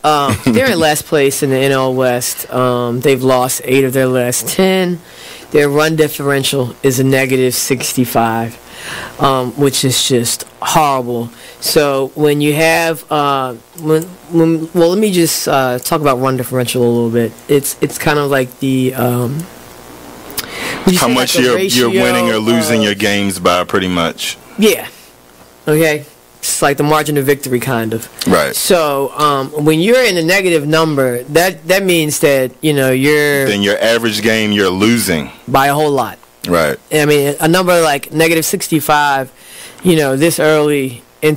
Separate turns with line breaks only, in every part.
are. They're in last place in the NL West. They've lost 8 of their last 10. Their run differential is a negative 65, which is just horrible. So when you have, well, let me just talk about run differential a little bit. It's kind of like the
how much like you're winning or losing your games by, pretty much.
Yeah. Okay. It's like the margin of victory, kind of.
Right.
So when you're in a negative number, that means that you're.
Then your average game you're losing
by a whole lot.
Right.
I mean, a number like negative 65, this early in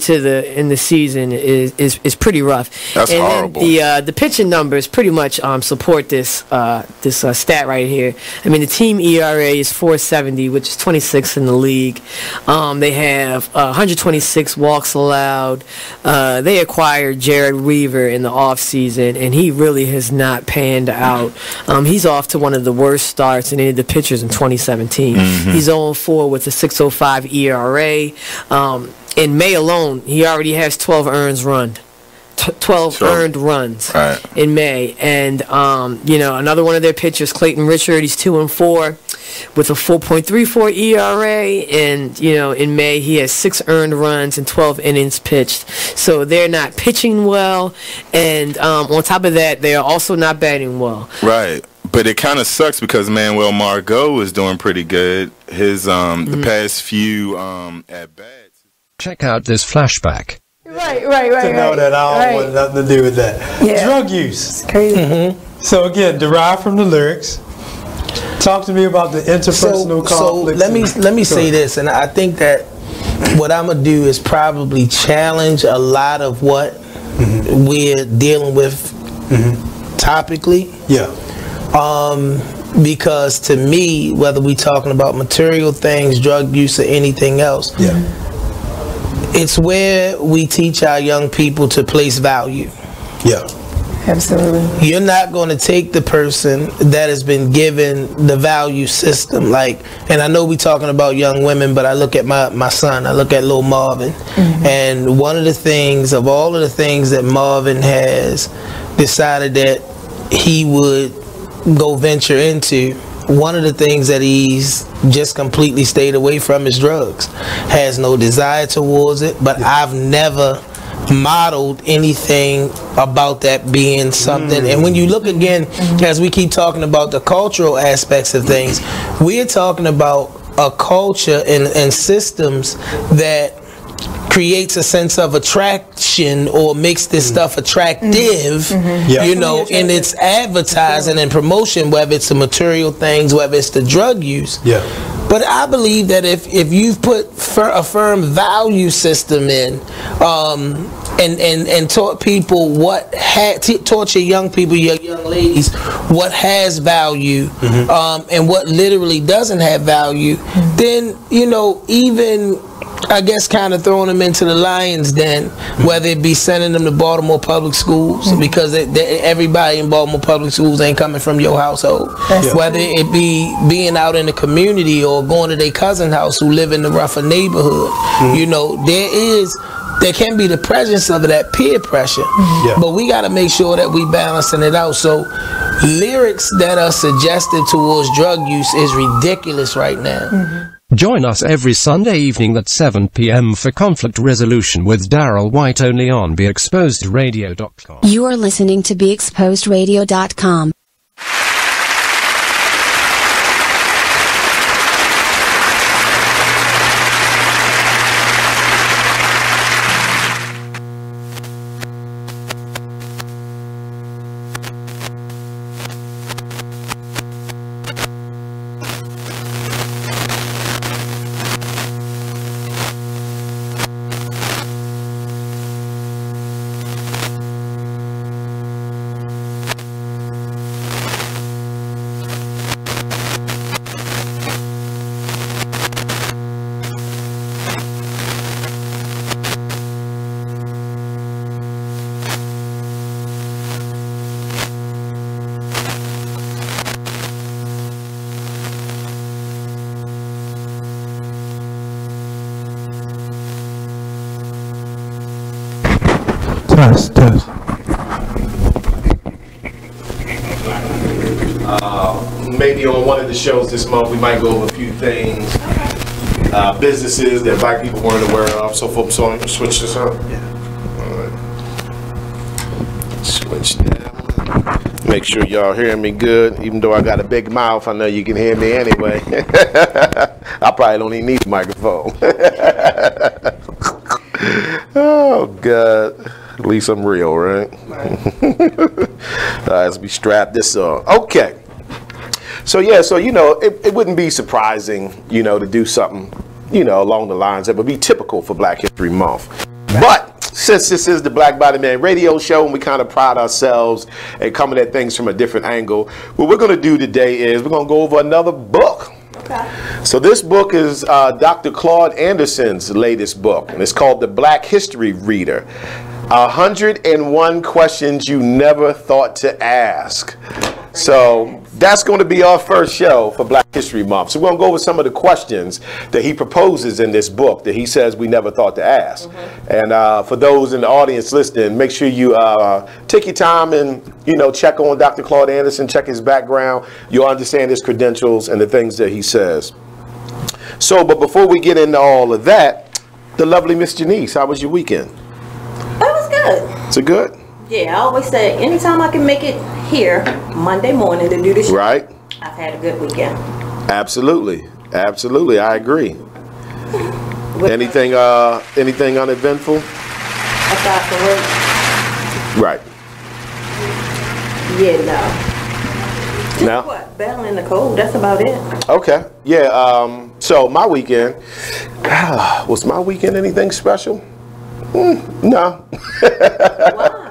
the season is pretty rough.
That's horrible.
The pitching numbers pretty much support this stat right here. I mean, the team ERA is 4.70, which is 26th in the league. They have 126 walks allowed. They acquired Jared Weaver in the offseason, and he really has not panned out. He's off to one of the worst starts in any of the pitchers in 2017. Mm-hmm. He's 0-4 with a 6.05 ERA. In May alone, he already has 12 earned runs. 12 earned runs in May. And, another one of their pitchers, Clayton Richard, he's 2-4 with a 4.34 ERA. And, in May, he has 6 earned runs and 12 innings pitched. So they're not pitching well. And on top of that, they are also not batting well.
Right. But it kind of sucks because Manuel Margot is doing pretty good. His the past few at-bats.
Check out this flashback.
Right. To know that I don't want nothing to do with that. Yeah. Drug use.
It's crazy.
Mm-hmm. So again, derived from the lyrics. Talk to me about the interpersonal conflict.
So let me say this, and I think that what I'm gonna do is probably challenge a lot of what we're dealing with topically.
Yeah.
Because to me, whether we talking about material things, drug use, or anything else, it's where we teach our young people to place value.
Yeah.
Absolutely. You're not going to take the person that has been given the value system, and I know we talking about young women, but I look at my son, I look at little Marvin, and one of the things, of all of the things that Marvin has decided that he would go venture into, one of the things that he's just completely stayed away from is drugs. Has no desire towards it, but I've never modeled anything about that being something. And when you look again, as we keep talking about the cultural aspects of things, we're talking about a culture and systems that creates a sense of attraction or makes this stuff attractive, in its advertising and promotion, whether it's the material things, whether it's the drug use.
Yeah.
But I believe that if you've put a firm value system in, and taught people taught your young people, your young ladies, what has value, and what literally doesn't have value, then even, I guess, kind of throwing them into the lion's den, whether it be sending them to Baltimore public schools, because everybody in Baltimore public schools ain't coming from your household, whether it be being out in the community or going to their cousin's house who live in the rougher neighborhood. There can be the presence of that peer pressure, but we got to make sure that we balancing it out. So lyrics that are suggestive towards drug use is ridiculous right now.
Join us every Sunday evening at 7 p.m. for Conflict Resolution with Daryl White, only on BeExposedRadio.com.
You are listening to BeExposedRadio.com.
maybe on one of the shows this month, we might go over a few things, businesses that black people weren't aware of. So, folks, so I'm gonna switch this up. Yeah. All right. Switch that. Make sure y'all hear me good. Even though I got a big mouth, I know you can hear me anyway. I probably don't even need a microphone. Oh, God. At least I'm real, right? Let's be strapped this on. Okay. So, yeah, so, you know, it wouldn't be surprising, you know, to do something, you know, along the lines that would be typical for Black History Month. But since this is the Black Body Man radio show and we kind of pride ourselves in coming at things from a different angle, what we're going to do today is we're going to go over another book. Okay. So this book is Dr. Claude Anderson's latest book, and it's called The Black History Reader. 101 Questions You Never Thought to Ask. So that's going to be our first show for Black History Month. So we're going to go over some of the questions that he proposes in this book that he says we never thought to ask. And for those in the audience listening, make sure you take your time and, you know, check on Dr. Claude Anderson, check his background. You'll understand his credentials and the things that he says. So, but before we get into all of that, the lovely Miss Janice, how was your weekend?
It was good.
Is it good?
Yeah, I always say anytime I can make it here Monday morning to do the show,
right,
I've had a good weekend.
Absolutely, absolutely, I agree. Anything uneventful?
Aside from work?
Right.
Yeah, no. Just
No?
what? Battling the cold. That's about it.
Okay. Yeah. So my weekend was my weekend anything special? No.
Why?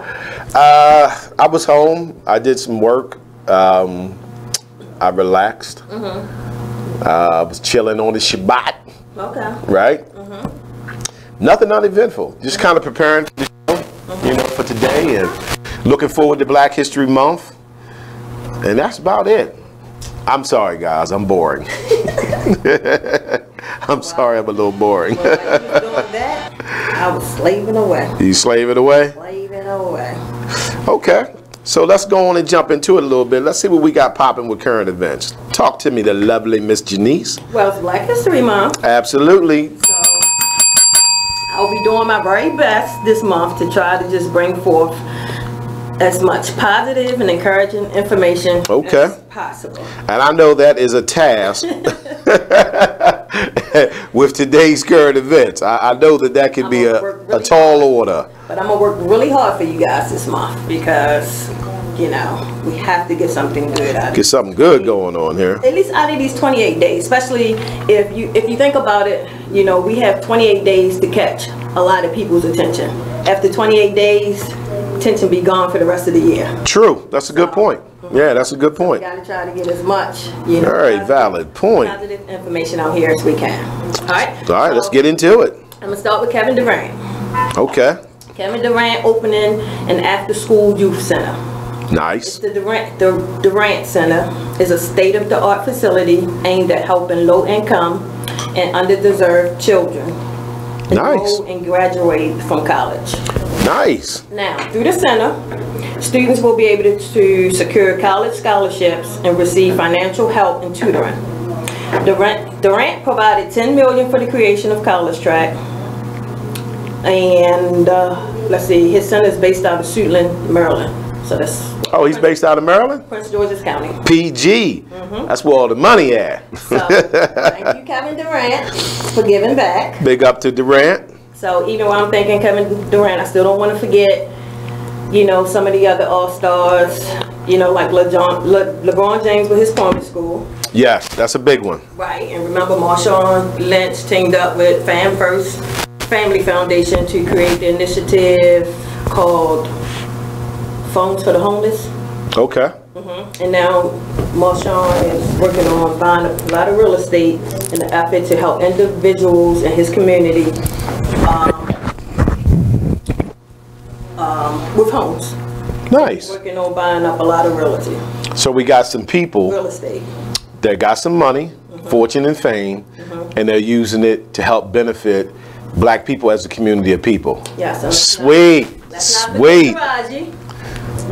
I was home. I did some work. I relaxed. I was chilling on the Shabbat.
Okay.
Right? Nothing uneventful. Just kind of preparing for the show, you know, for today, and looking forward to Black History Month. And that's about it. I'm sorry, guys. I'm boring. I'm sorry I'm a little boring.
Well, when you was doing that, I was slaving away.
You slaving away?
Slaving away.
Okay. So let's go on and jump into it a little bit. Let's see what we got popping with current events. Talk to me, the lovely Miss Janice.
Well, it's Black History Month.
Absolutely.
So I'll be doing my very best this month to try to just bring forth as much positive and encouraging information as possible.
And I know that is a task with today's current events. I know that can be a tall order.
But I'm going to work really hard for you guys this month because, you know, we have to get something good out of it.
Get something good going on here.
At least out of these 28 days, especially if you think about it, you know, we have 28 days to catch a lot of people's attention. After 28 days, attention be gone for the rest of the year.
True. That's a good point. Yeah, that's a good point.
We got to try to get as much, you know,
very valid point.
Positive information out here as we can. All right.
All right, let's get into it.
I'm gonna start with Kevin Durant.
Okay.
Kevin Durant opening an after-school youth center.
Nice.
The Durant Center is a state-of-the-art facility aimed at helping low-income and underdeserved children enroll and graduate from college.
Nice.
Now, through the center, students will be able to secure college scholarships and receive financial help and tutoring. Durant provided $10 million for the creation of College Track, and let's see, his center is based out of Suitland, Maryland. So that's
he's based out of Maryland?
Prince George's County.
PG. That's where all the money at.
So, thank you, Kevin Durant, for giving back.
Big up to Durant.
So even while I'm thanking Kevin Durant, I still don't want to forget, you know, some of the other all-stars, you know, like LeBron James with his primary school.
Yes, that's a big one.
Right, and remember Marshawn Lynch teamed up with Fam First Family Foundation to create the initiative called Phones for the Homeless.
Okay.
And now Marshawn is working on buying a lot of real estate in the effort to help individuals in his community with homes.
Nice.
He's working on buying up a lot of realty.
So we got some people
Real estate.
that got some money, fortune and fame, and they're using it to help benefit Black people as a community of people.
Yeah, so
sweet.
that's not
sweet.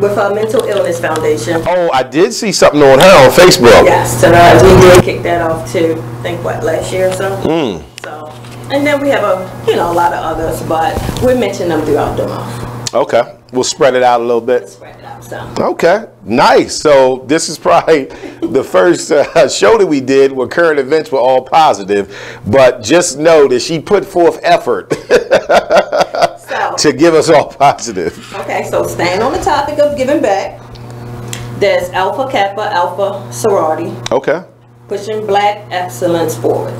the with her mental illness foundation.
Oh, I did see something on her on Facebook.
Yes, so we did kick that off too. I think last year or so. So, and then we have a lot of others, but we mention them throughout the month.
Okay, we'll spread it out a little bit.
Spread it out some.
Okay, nice. So this is probably the first show that we did where current events were all positive, but just know that she put forth effort to give us all positive.
Okay, so staying on the topic of giving back, there's Alpha Kappa Alpha Sorority.
Okay.
Pushing Black excellence forward.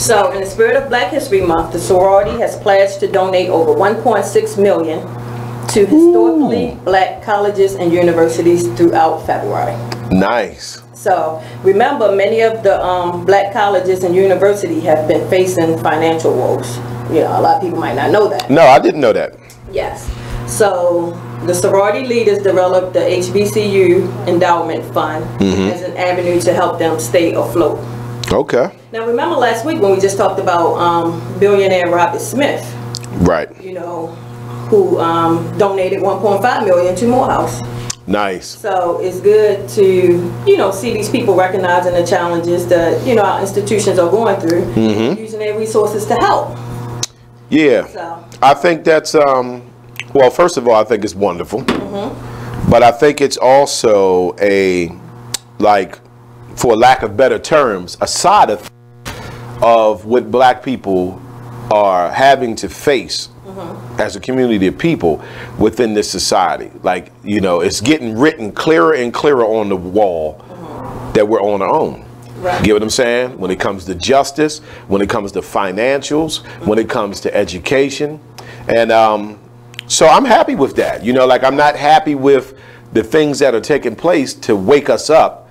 So in the spirit of Black History Month, the sorority has pledged to donate over $1.6 million to historically Black colleges and universities throughout February.
Nice.
So remember, many of the Black colleges and universities have been facing financial woes. A lot of people might not know that.
No, I didn't know that.
Yes. So the sorority leaders developed the HBCU Endowment Fund as an avenue to help them stay afloat.
Okay.
Now remember last week when we just talked about billionaire Robert Smith.
Right.
Who donated $1.5 million to Morehouse.
Nice.
So it's good to, see these people recognizing the challenges that, our institutions are going through, using their resources to help.
Yeah.
So.
I think that's, well, first of all, I think it's wonderful. But I think it's also for lack of better terms, a side of what Black people are having to face as a community of people within this society. It's getting written clearer and clearer on the wall that we're on our own.
Right.
Get what I'm saying? When it comes to justice, when it comes to financials, when it comes to education. And so I'm happy with that. I'm not happy with the things that are taking place to wake us up.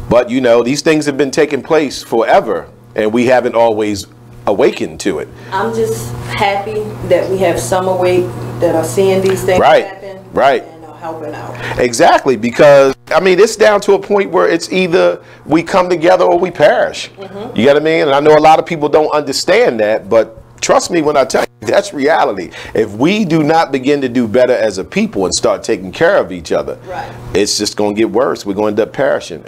But, these things have been taking place forever, and we haven't always awakened to it.
I'm just happy that we have some awake that are seeing these things happen.
Right.
And are helping out.
Exactly, because, it's down to a point where it's either we come together or we perish. You know what I mean? And I know a lot of people don't understand that, but trust me when I tell you, that's reality. If we do not begin to do better as a people and start taking care of each other, it's just going to get worse. We're going to end up perishing.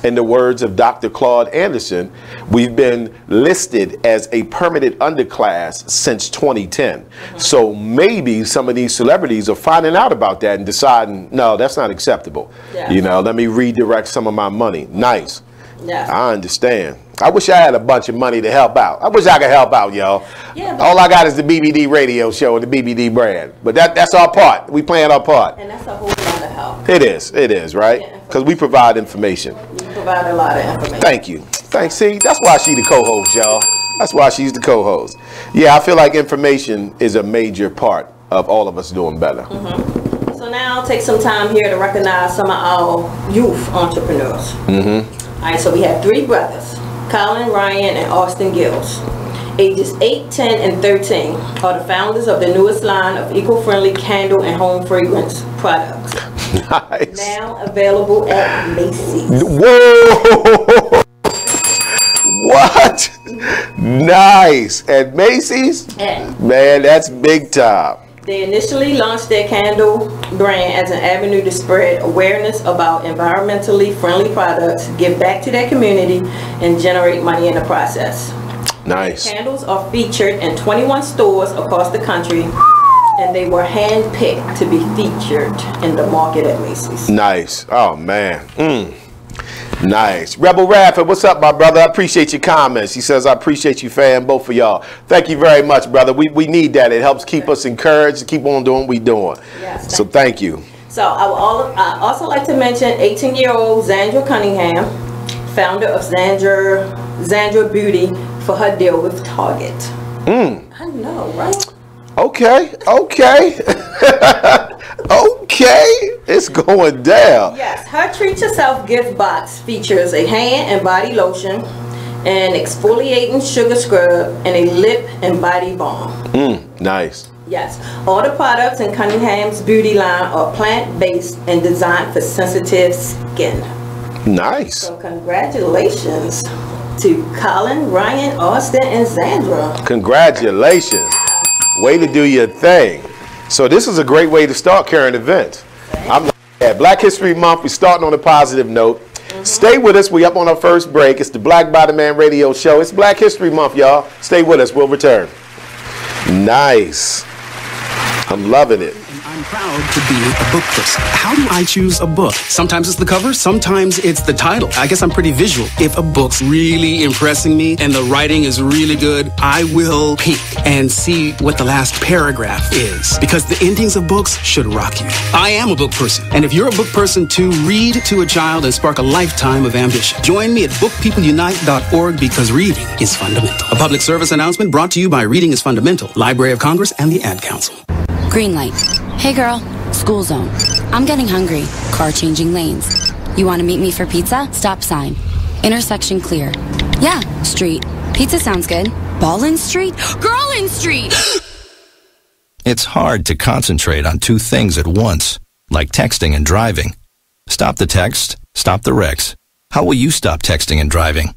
In the words of Dr. Claude Anderson, we've been listed as a permanent underclass since 2010. So maybe some of these celebrities are finding out about that and deciding, no, that's not acceptable. Let me redirect some of my money. Nice. I understand. I wish I had a bunch of money to help out. I wish I could help out, y'all. All I got is the BBD radio show and the BBD brand. But that's our part. We playing our part.
And that's a whole lot of help.
It is, right? Because we provide information.
We provide a lot of information.
Thank you. Thanks. See, that's why she's the co-host, y'all. That's why she's the co-host. Yeah, I feel like information is a major part of all of us doing better.
So now I'll take some time here to recognize some of our youth entrepreneurs. All right, so we have 3 brothers, Colin, Ryan, and Austin Gills. Ages 8, 10, and 13 are the founders of the newest line of eco-friendly candle and home fragrance products.
Nice.
Now available at Macy's.
Whoa! What? Nice. At Macy's? Man, that's big time.
They initially launched their candle brand as an avenue to spread awareness about environmentally friendly products, give back to their community, and generate money in the process.
Nice.
The candles are featured in 21 stores across the country, and they were hand-picked to be featured in the market at Macy's.
Nice. Oh, man. Nice. Rebel Radford, what's up, my brother? I appreciate your comments. He says, I appreciate you, fam, both of y'all. Thank you very much, brother. We need that. It helps keep us encouraged to keep on doing what we're doing.
Yes,
so thank you.
So I also like to mention 18-year-old Zandra Cunningham, founder of Zandra Beauty, for her deal with Target. I know, right?
Okay. Okay, it's going down.
Yes, her Treat Yourself gift box features a hand and body lotion, an exfoliating sugar scrub, and a lip and body balm.
Nice.
Yes, all the products in Cunningham's beauty line are plant-based and designed for sensitive skin.
Nice.
So congratulations to Colin, Ryan, Austin, and Zandra.
Congratulations. Way to do your thing. So this is a great way to start current events. Black History Month. We're starting on a positive note. Stay with us. We up on our first break. It's the Black by the Man radio show. It's Black History Month, y'all. Stay with us. We'll return. Nice. I'm loving it.
I'm proud to be a book person. How do I choose a book? Sometimes it's the cover, sometimes it's the title. I guess I'm pretty visual. If a book's really impressing me and the writing is really good, I will peek and see what the last paragraph is. Because the endings of books should rock you. I am a book person. And if you're a book person too, read to a child and spark a lifetime of ambition. Join me at bookpeopleunite.org because reading is fundamental. A public service announcement brought to you by Reading is Fundamental, Library of Congress, and the Ad Council.
Green light. Hey girl, school zone. I'm getting hungry. Car changing lanes. You want to meet me for pizza? Stop sign. Intersection clear. Yeah, street. Pizza sounds good. Ballin Street? Girlin Street!
It's hard to concentrate on two things at once, like texting and driving. Stop the text, stop the wrecks. How will you stop texting and driving?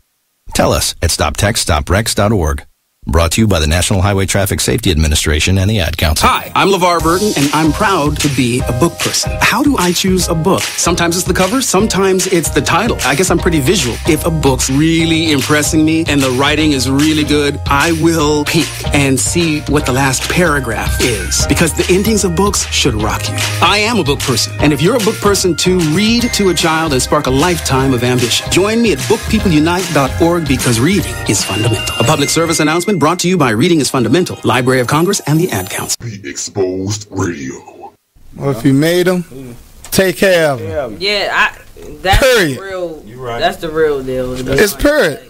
Tell us at stoptextstopwrecks.org. Brought to you by the National Highway Traffic Safety Administration and the Ad Council.
Hi, I'm LeVar Burton, and I'm proud to be a book person. How do I choose a book? Sometimes it's the cover, sometimes it's the title. I guess I'm pretty visual. If a book's really impressing me and the writing is really good, I will peek and see what the last paragraph is. Because the endings of books should rock you. I am a book person. And if you're a book person too, read to a child and spark a lifetime of ambition. Join me at bookpeopleunite.org because reading is fundamental. A public service announcement brought to you by Reading is Fundamental, Library of Congress, and the Ad Council.
Be Exposed Radio.
Well, if you made them, take care of them.
Yeah, that's
period.
The real. Right. That's the real deal.
It's period.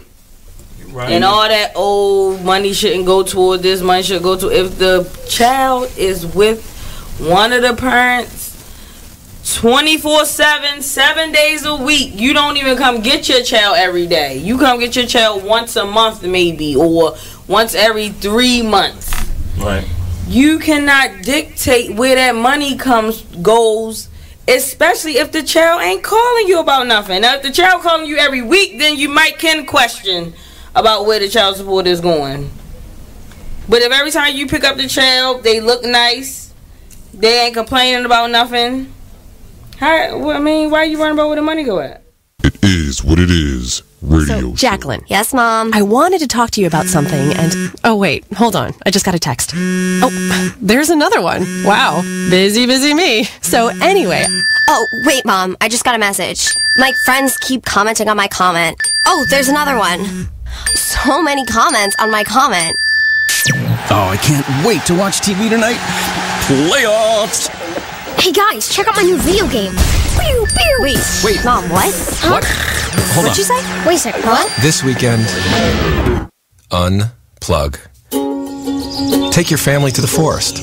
Right. And all that old money shouldn't go toward this. Money should go to if the child is with one of the parents 24/7, 7 days a week. You don't even come get your child every day. You come get your child once a month maybe, or once every 3 months.
Right.
You cannot dictate where that money goes, especially if the child ain't calling you about nothing. Now, if the child calling you every week, then you can question about where the child support is going. But if every time you pick up the child, they look nice, they ain't complaining about nothing, why are you worrying about where the money go at?
It is what it is. Radio.
So, Jacqueline.
Yes, Mom?
I wanted to talk to you about something and... Oh, wait. Hold on. I just got a text. Oh, there's another one. Wow. Busy me. So, anyway...
Oh, wait, Mom. I just got a message. My friends keep commenting on my comment. Oh, there's another one. So many comments on my comment.
Oh, I can't wait to watch TV tonight. Playoffs!
Hey, guys, check out my new video game. Pew, pew.
Wait. Mom, what?
Huh?
What? Hold
What'd you say?
Wait a second, what?
This weekend, unplug. Take your family to the forest.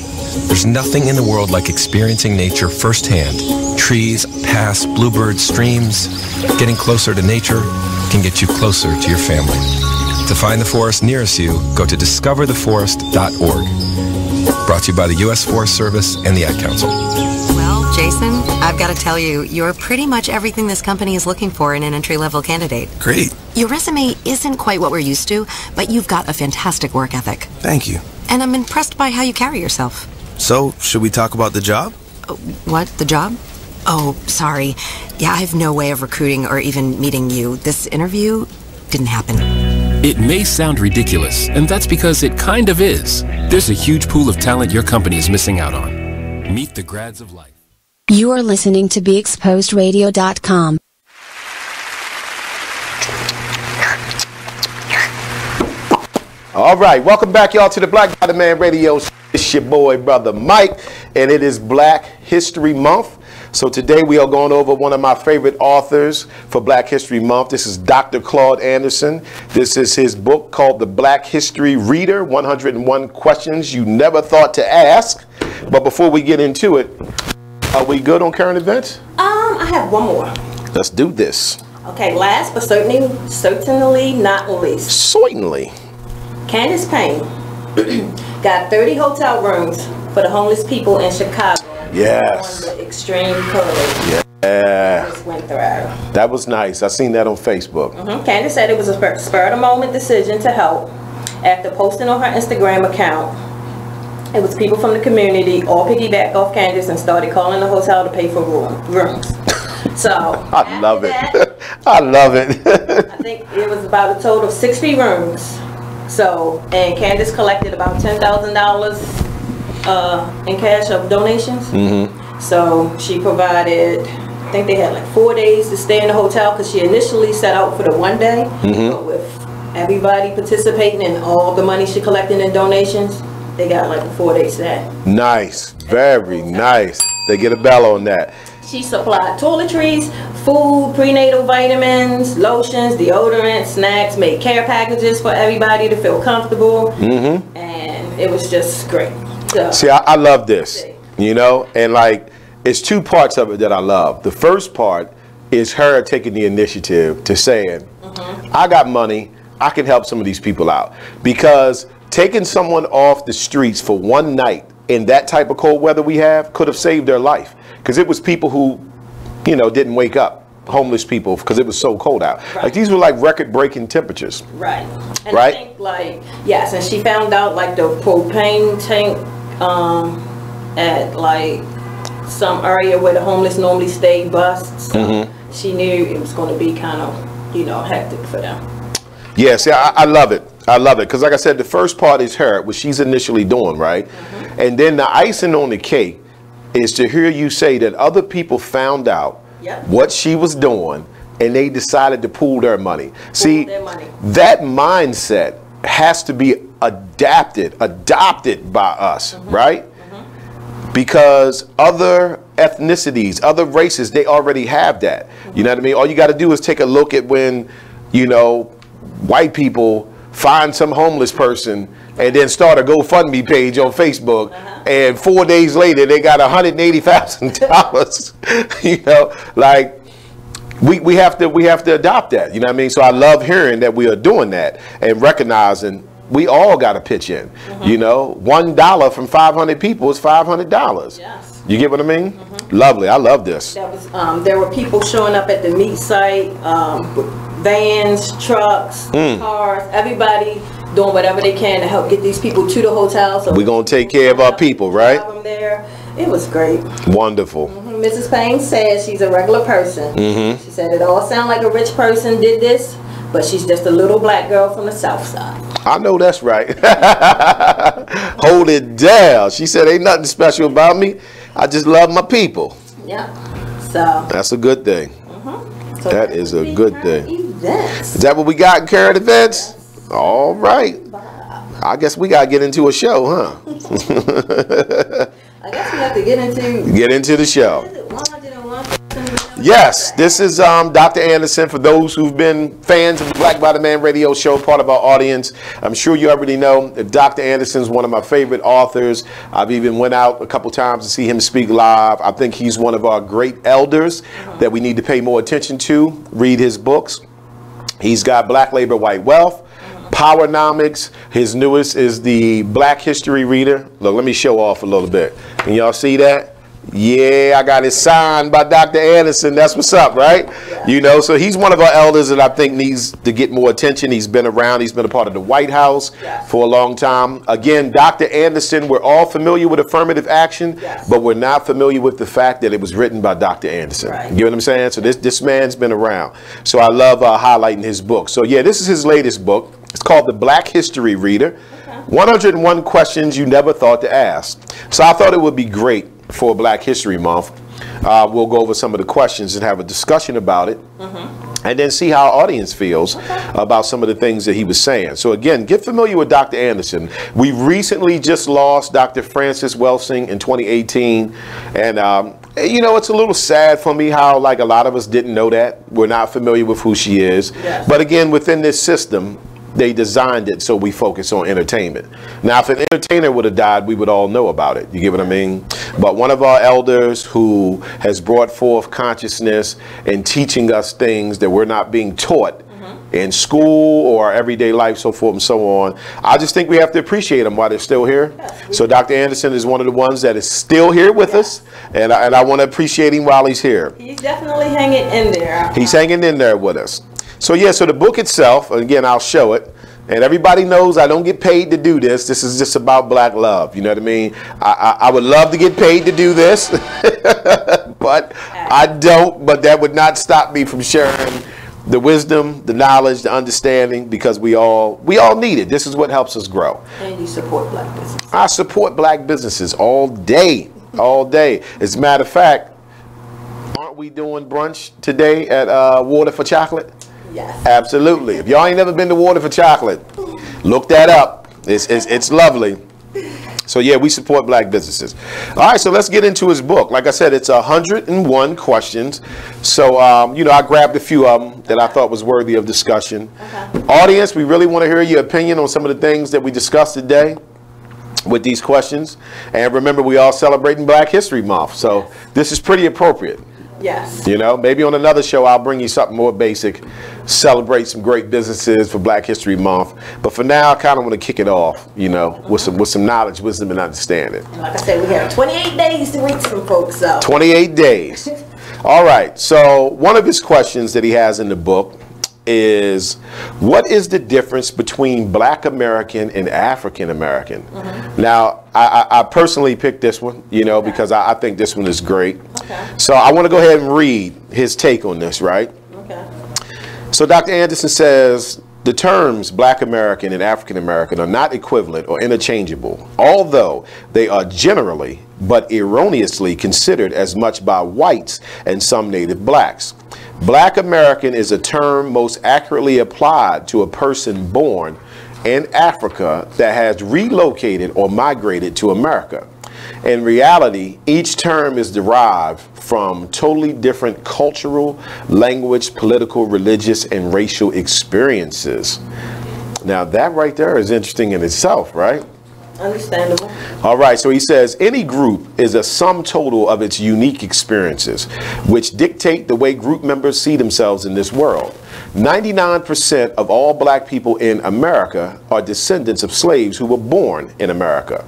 There's nothing in the world like experiencing nature firsthand. Trees, paths, bluebirds, streams. Getting closer to nature can get you closer to your family. To find the forest nearest you, go to discovertheforest.org. Brought to you by the U.S. Forest Service and the Ad Council.
Well, Jason, I've got to tell you, you're pretty much everything this company is looking for in an entry-level candidate.
Great.
Your resume isn't quite what we're used to, but you've got a fantastic work ethic.
Thank you.
And I'm impressed by how you carry yourself.
So, should we talk about the job?
What? The job? Oh, sorry. Yeah, I have no way of recruiting or even meeting you. This interview didn't happen.
It may sound ridiculous, and that's because it kind of is. There's a huge pool of talent your company is missing out on. Meet the grads of life.
You are listening to BeExposedRadio.com.
All right, welcome back, y'all, to the Black by the Man radio show. It's your boy, Brother Mike, and it is Black History Month. So today we are going over one of my favorite authors for Black History Month. This is Dr. Claude Anderson. This is his book called The Black History Reader, 101 Questions You Never Thought to Ask. But before we get into it, are we good on current events?
I have one more.
Let's do this.
Okay, last but certainly not least.
Certainly.
Candace Payne got 30 hotel rooms for the homeless people in Chicago.
Yes.
On the extreme code.
Yeah.
Just went through.
That was nice. I seen that on Facebook.
Candace said it was a spur-of-the-moment decision to help after posting on her Instagram account It was people from the community all piggybacked off Candace and started calling the hotel to pay for rooms. So
I love it. I love it.
I think it was about a total of 60 rooms. So, and Candace collected about $10,000 in cash of donations. So she provided, I think they had like 4 days to stay in the hotel because she initially set out for the 1 day. But with everybody participating and all the money she collected in donations, they got like a 4-day stay.
Nice. Very nice. They get a bell on that.
She supplied toiletries, food, prenatal vitamins, lotions, deodorant, snacks, made care packages for everybody to feel comfortable. And it was just great. So,
see, I love this, you know, and like it's two parts of it that I love. The first part is her taking the initiative to saying, I got money, I can help some of these people out. Because taking someone off the streets for one night in that type of cold weather we have could have saved their life. Because it was people who, you know, didn't wake up, homeless people, because it was so cold out. Like these were like record-breaking temperatures.
And I think like, yes, and she found out like the propane tank at like some area where the homeless normally stay busts. So she knew it was going to be kind of, you know, hectic for them.
Yeah, see, I love it. I love it. Because like I said, the first part is her, what she's initially doing, right? And then the icing on the cake is to hear you say that other people found out what she was doing and they decided to pool their money. See, that mindset has to be adopted by us, right? Because other ethnicities, other races, they already have that. You know what I mean? All you got to do is take a look at when, you know, white people find some homeless person and then start a GoFundMe page on Facebook, and 4 days later they got $180,000. You know, like we have to adopt that. You know what I mean? So I love hearing that we are doing that and recognizing we all got to pitch in. You know, $1 from 500 people is $500. Yes. You get what I mean? Lovely. I love this.
That was there were people showing up at the meat site, vans, trucks, cars, everybody doing whatever they can to help get these people to the hotel. So
we're going to take care of our people, right?
Them there. It was great.
Wonderful.
Mrs. Payne said she's a regular person. She said it all sounds like a rich person did this, but she's just a little black girl from the South Side.
I know that's right. Hold it down. She said ain't nothing special about me. I just love my people.
Yeah. So
that's a good thing.
So
that is a good thing.
Events.
Is that what we got in current events? All right. I guess we got to get into a show, huh?
I guess we have to get
into the show. Yes, this is Dr. Anderson. For those who've been fans of the Black by the Man radio show, part of our audience, I'm sure you already know that Dr. Anderson is one of my favorite authors. I've even went out a couple times to see him speak live. I think he's one of our great elders that we need to pay more attention to. Read his books. He's got Black Labor, White Wealth, Powernomics. His newest is the Black History Reader. Look, let me show off a little bit. Can y'all see that? Yeah, I got it signed by Dr. Anderson. That's what's up, right? Yeah. You know, so he's one of our elders that I think needs to get more attention. He's been around. He's been a part of the White House for a long time. Again, Dr. Anderson, we're all familiar with affirmative action, but we're not familiar with the fact that it was written by Dr. Anderson. Right. You know what I'm saying? So this man's been around. So I love highlighting his book. So yeah, this is his latest book. It's called The Black History Reader. 101 Questions You Never Thought to Ask. So I thought it would be great for Black History Month. We'll go over some of the questions and have a discussion about it, and then see how our audience feels about some of the things that he was saying. So again, get familiar with Dr. Anderson. We recently just lost Dr. Frances Welsing in 2018, and you know, it's a little sad for me how like a lot of us didn't know that. We're not familiar with who she is. But again, within this system, they designed it so we focus on entertainment. Now, if an entertainer would have died, we would all know about it. You get what I mean? But one of our elders who has brought forth consciousness and teaching us things that we're not being taught in school or everyday life, so forth and so on. I just think we have to appreciate them while they're still here. So Dr. Anderson is one of the ones that is still here with us, and I want to appreciate him while he's here.
He's definitely hanging in there.
He's hanging in there with us. So yeah, so the book itself, again, I'll show it. And everybody knows I don't get paid to do this. This is just about black love. You know what I mean? I would love to get paid to do this, but I don't. But that would not stop me from sharing the wisdom, the knowledge, the understanding, because we all need it. This is what helps us grow.
And you support black businesses.
I support black businesses all day, all day. As a matter of fact, aren't we doing brunch today at Water for Chocolate?
Yes.
Absolutely. If y'all ain't never been to Water for Chocolate, look that up. It's lovely. So yeah, we support black businesses. All right, so let's get into his book. Like I said, it's 101 questions. So you know, I grabbed a few of them that I thought was worthy of discussion. Okay. Audience, we really want to hear your opinion on some of the things that we discussed today with these questions. And remember, we are celebrating Black History Month, so this is pretty appropriate.
Yes.
You know, maybe on another show I'll bring you something more basic, celebrate some great businesses for Black History Month. But for now, I kind of want to kick it off, you know, with some knowledge, wisdom, and understanding.
Like I said, we have 28 days to reach some folks out.
28 days. All right. So one of his questions that he has in the book is, what is the difference between Black American and African American? Mm-hmm. Now, I personally picked this one, you know, because I think this one is great. Okay. So I want to go ahead and read his take on this, right? Okay. So Dr. Anderson says, the terms Black American and African American are not equivalent or interchangeable, although they are generally but erroneously considered as much by whites and some native blacks. Black American is a term most accurately applied to a person born in Africa that has relocated or migrated to America. In reality, each term is derived from totally different cultural, language, political, religious, and racial experiences. Now that right there is interesting in itself, right?
Understandable.
All right, so he says any group is a sum total of its unique experiences, which dictate the way group members see themselves in this world. 99% of all black people in America are descendants of slaves who were born in America.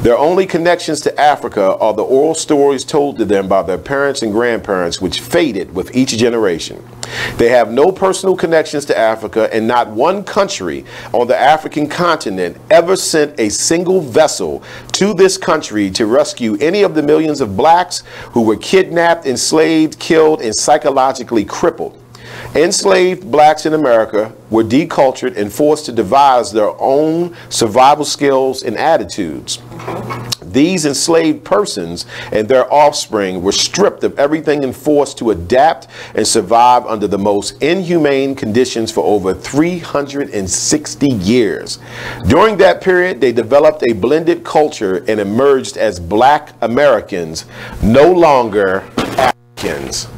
Their only connections to Africa are the oral stories told to them by their parents and grandparents, which faded with each generation. They have no personal connections to Africa, and not one country on the African continent ever sent a single vessel to this country to rescue any of the millions of blacks who were kidnapped, enslaved, killed, and psychologically crippled. Enslaved blacks in America were decultured and forced to devise their own survival skills and attitudes. These enslaved persons and their offspring were stripped of everything and forced to adapt and survive under the most inhumane conditions for over 360 years. During that period, they developed a blended culture and emerged as Black Americans, no longer Africans.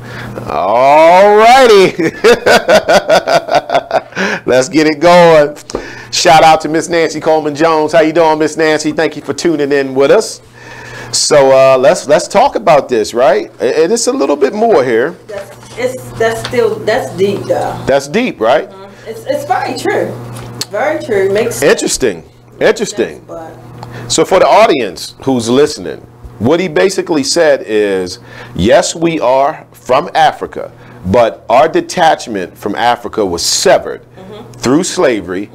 All righty. Let's get it going. Shout out to Miss Nancy Coleman Jones. How you doing, Miss Nancy? Thank you for tuning in with us. So let's talk about this, right? And it's a little bit more here.
That's deep, though.
That's deep, right?
Mm-hmm. It's very true. Very true. Makes sense.
Interesting. So for the audience who's listening, what he basically said is, yes, we are from Africa, but our detachment from Africa was severed through slavery,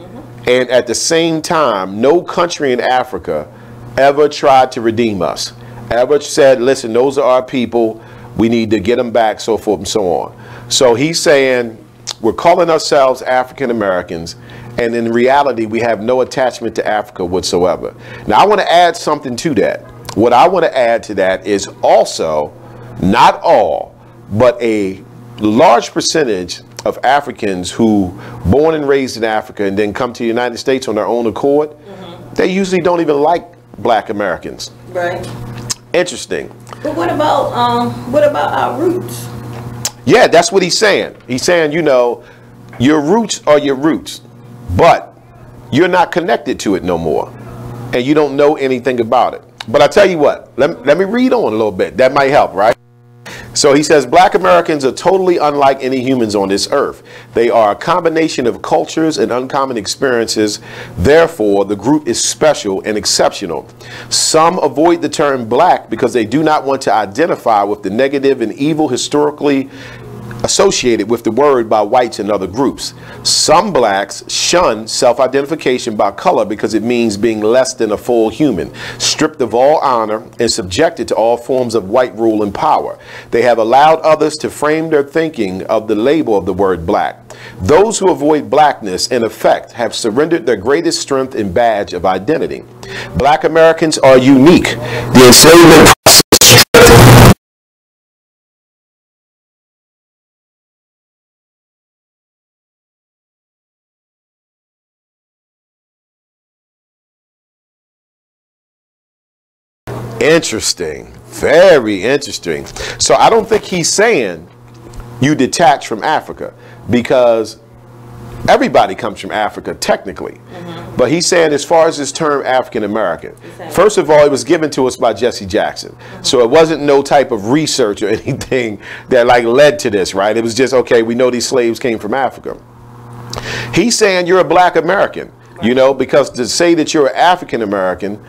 and at the same time, no country in Africa ever tried to redeem us, ever said, listen, those are our people, we need to get them back, so forth and so on. So he's saying we're calling ourselves African Americans, and in reality, we have no attachment to Africa whatsoever. Now, I want to add something to that. What I want to add to that is also, not all, but a large percentage of Africans who born and raised in Africa and then come to the United States on their own accord, they usually don't even like Black Americans.
Right.
Interesting.
But what about our roots?
Yeah, that's what he's saying. He's saying, you know, your roots are your roots, but you're not connected to it no more, and you don't know anything about it. But I tell you what, let me read on a little bit. That might help, right? So he says, Black Americans are totally unlike any humans on this earth. They are a combination of cultures and uncommon experiences. Therefore, the group is special and exceptional. Some avoid the term black because they do not want to identify with the negative and evil historically associated with the word by whites and other groups. Some blacks shun self-identification by color because it means being less than a full human, stripped of all honor and subjected to all forms of white rule and power. They have allowed others to frame their thinking of the label of the word black. Those who avoid blackness, in effect, have surrendered their greatest strength and badge of identity. Black Americans are unique. The enslavement Interesting. Very interesting. So I don't think he's saying you detach from Africa, because everybody comes from Africa technically. But he's saying, as far as this term African American, first of all, it was given to us by Jesse Jackson. So it wasn't no type of research or anything that like led to this, right? It was just, okay, we know these slaves came from Africa. He's saying you're a black American, you know, because to say that you're an African American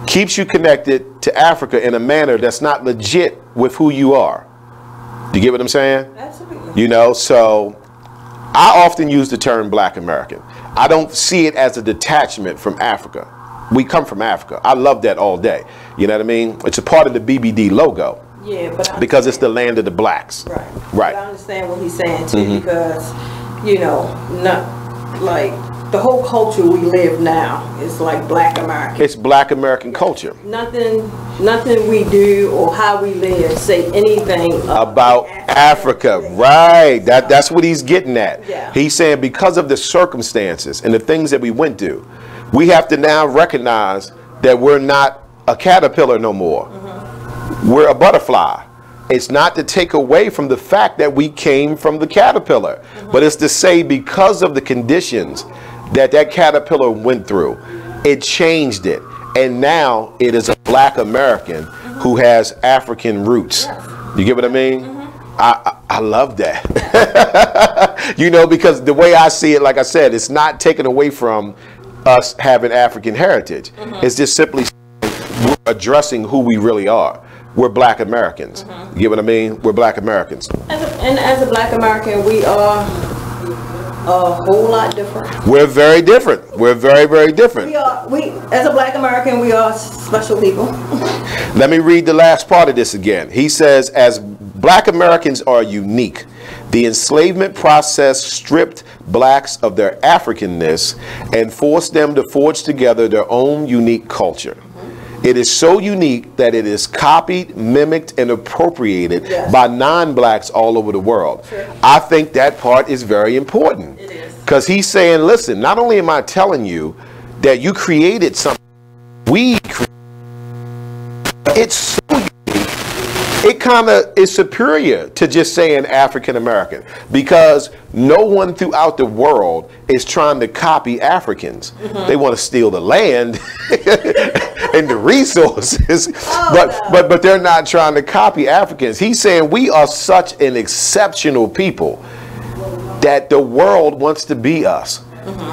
keeps you connected to Africa in a manner that's not legit with who you are. You get what I'm saying? Absolutely. You know, so I often use the term black American. I don't see it as a detachment from Africa. We come from Africa. I love that all day. You know what I mean? It's a part of the BBD logo.
Yeah, but
because it's the land of the blacks.
Right.
Right.
But I understand what he's saying too, because, you know, not like the whole culture we live now is like black American.
It's black American culture.
Nothing we do or how we live say anything
about Africa. Right. That's what he's getting at.
Yeah.
He's saying because of the circumstances and the things that we went through, we have to now recognize that we're not a caterpillar no more. We're a butterfly. It's not to take away from the fact that we came from the caterpillar, but it's to say because of the conditions that caterpillar went through, it changed it. And now it is a black American who has African roots. You get what I mean? I love that. You know, because the way I see it, like I said, it's not taken away from us having African heritage. It's just simply we're addressing who we really are. We're black Americans. You get what I mean? We're black Americans.
As a black American, we are a whole lot different.
We're very different. We're very, very different.
As a black American, we are special people.
Let me read the last part of this again. He says, as black Americans are unique, the enslavement process stripped blacks of their Africanness and forced them to forge together their own unique culture. It is so unique that it is copied, mimicked, and appropriated by non-blacks all over the world. I think that part is very important. Because he's saying, listen, not only am I telling you that you created something, we created, it's so unique, it kind of is superior to just saying African American, because no one throughout the world is trying to copy Africans. They want to steal the land and the resources, but they're not trying to copy Africans. He's saying we are such an exceptional people that the world wants to be us.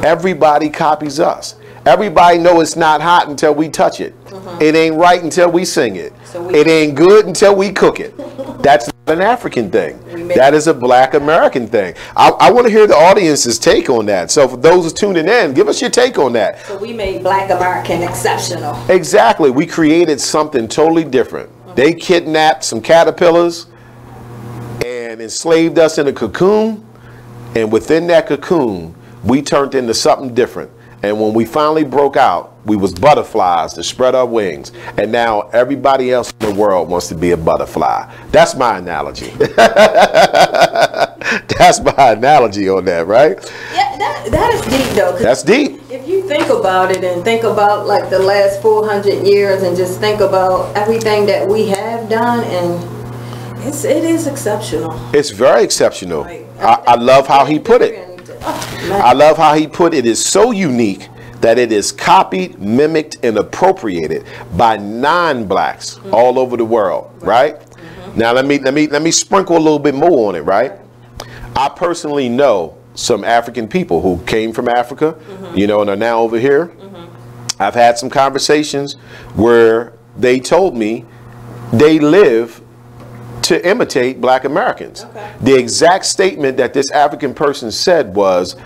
Everybody copies us. Everybody knows it's not hot until we touch it. It ain't right until we sing it. It ain't good until we cook it. That's not an African thing. That is a black American thing. I want to hear the audience's take on that. So for those who's tuning in, give us your take on that.
So we made black American exceptional.
Exactly. We created something totally different. They kidnapped some caterpillars and enslaved us in a cocoon. And within that cocoon, we turned into something different. And when we finally broke out, we was butterflies to spread our wings. And now everybody else in the world wants to be a butterfly. That's my analogy. That's my analogy on that, right?
Yeah, that is deep though.
That's deep.
If you think about it and think about like the last 400 years and just think about everything that we have done, and it is exceptional.
It's very exceptional. I love how he put it. I love how he put it is so unique that it is copied, mimicked, and appropriated by non-blacks all over the world, right? Now let me sprinkle a little bit more on it, right? I personally know some African people who came from Africa, you know, and are now over here. I've had some conversations where they told me they live to imitate black Americans. The exact statement that this African person said was,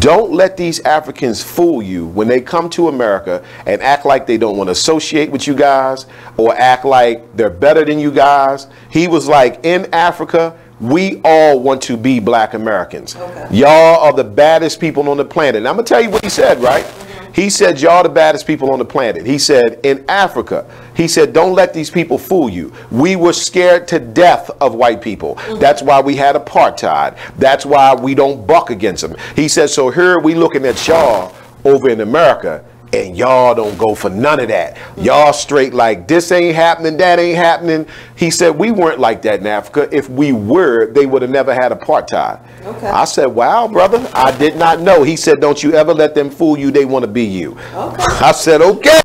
don't let these Africans fool you when they come to America and act like they don't want to associate with you guys or act like they're better than you guys. He was like, in Africa, we all want to be black Americans. Y'all are the baddest people on the planet. And I'm going to tell you what he said, right? He said, y'all the baddest people on the planet. He said, in Africa, he said, don't let these people fool you. We were scared to death of white people. That's why we had apartheid. That's why we don't buck against them. He said, so here we looking at y'all over in America, and y'all don't go for none of that. Y'all straight like, this ain't happening, that ain't happening. He said, we weren't like that in Africa. If we were, they would have never had apartheid. I said, wow, brother, I did not know. He said, don't you ever let them fool you. They want to be you. I said, okay.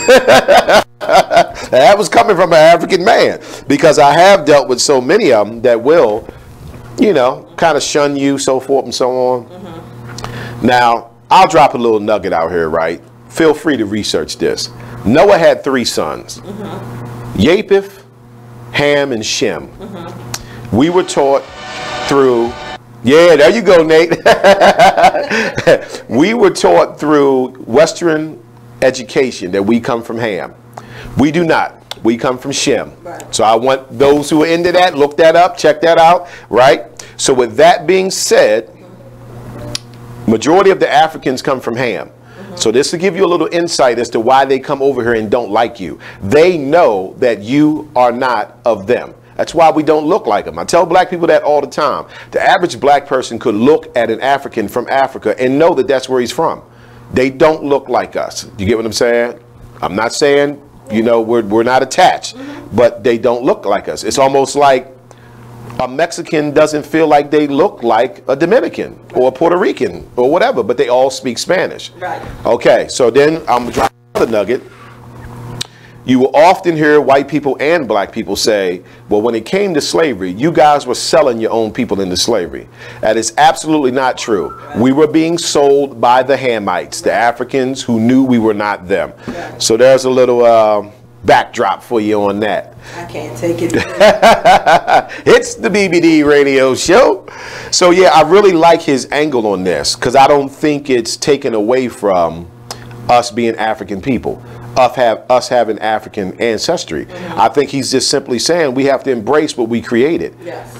That was coming from an African man, because I have dealt with so many of them that will, you know, kind of shun you, so forth and so on. Now, I'll drop a little nugget out here, right? Feel free to research this. Noah had 3 sons, Japheth, Ham, and Shem. We were taught through, yeah, there you go, Nate. We were taught through Western education that we come from Ham. We do not. We come from Shem. So I want those who are into that, look that up, check that out, right? So with that being said, majority of the Africans come from Ham. So this will give you a little insight as to why they come over here and don't like you. They know that you are not of them. That's why we don't look like them. I tell black people that all the time. The average black person could look at an African from Africa and know that that's where he's from. They don't look like us. You get what I'm saying? I'm not saying, you know, we're not attached, but they don't look like us. It's almost like a Mexican doesn't feel like they look like a Dominican or a Puerto Rican or whatever, but they all speak Spanish. Okay, so then I'm dropping another nugget. You will often hear white people and black people say, well, when it came to slavery, you guys were selling your own people into slavery. That is absolutely not true. We were being sold by the Hamites, the Africans who knew we were not them. So there's a little backdrop for you on that.
I can't take it.
It's the BBD radio show. So yeah, I really like his angle on this, because I don't think it's taken away from us being African people, us having African ancestry. I think he's just simply saying we have to embrace what we created.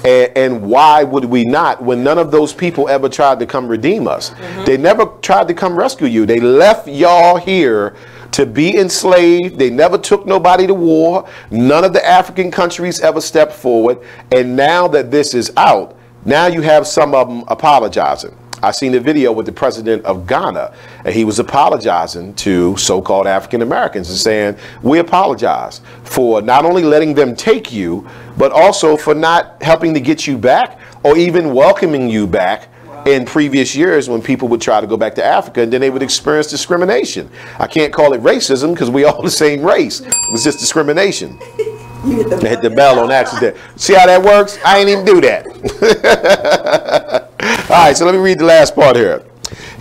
And why would we not, when none of those people ever tried to come redeem us? They never tried to come rescue you. They left y'all here to be enslaved. They never took nobody to war. None of the African countries ever stepped forward. And now that this is out, now you have some of them apologizing. I seen a video with the president of Ghana, and he was apologizing to so-called African Americans and saying, we apologize for not only letting them take you, but also for not helping to get you back or even welcoming you back in previous years when people would try to go back to Africa, and then they would experience discrimination. I can't call it racism because we all the same race. It was just discrimination. They hit the bell on accident. See how that works? I ain't even do that. All right, so let me read the last part here.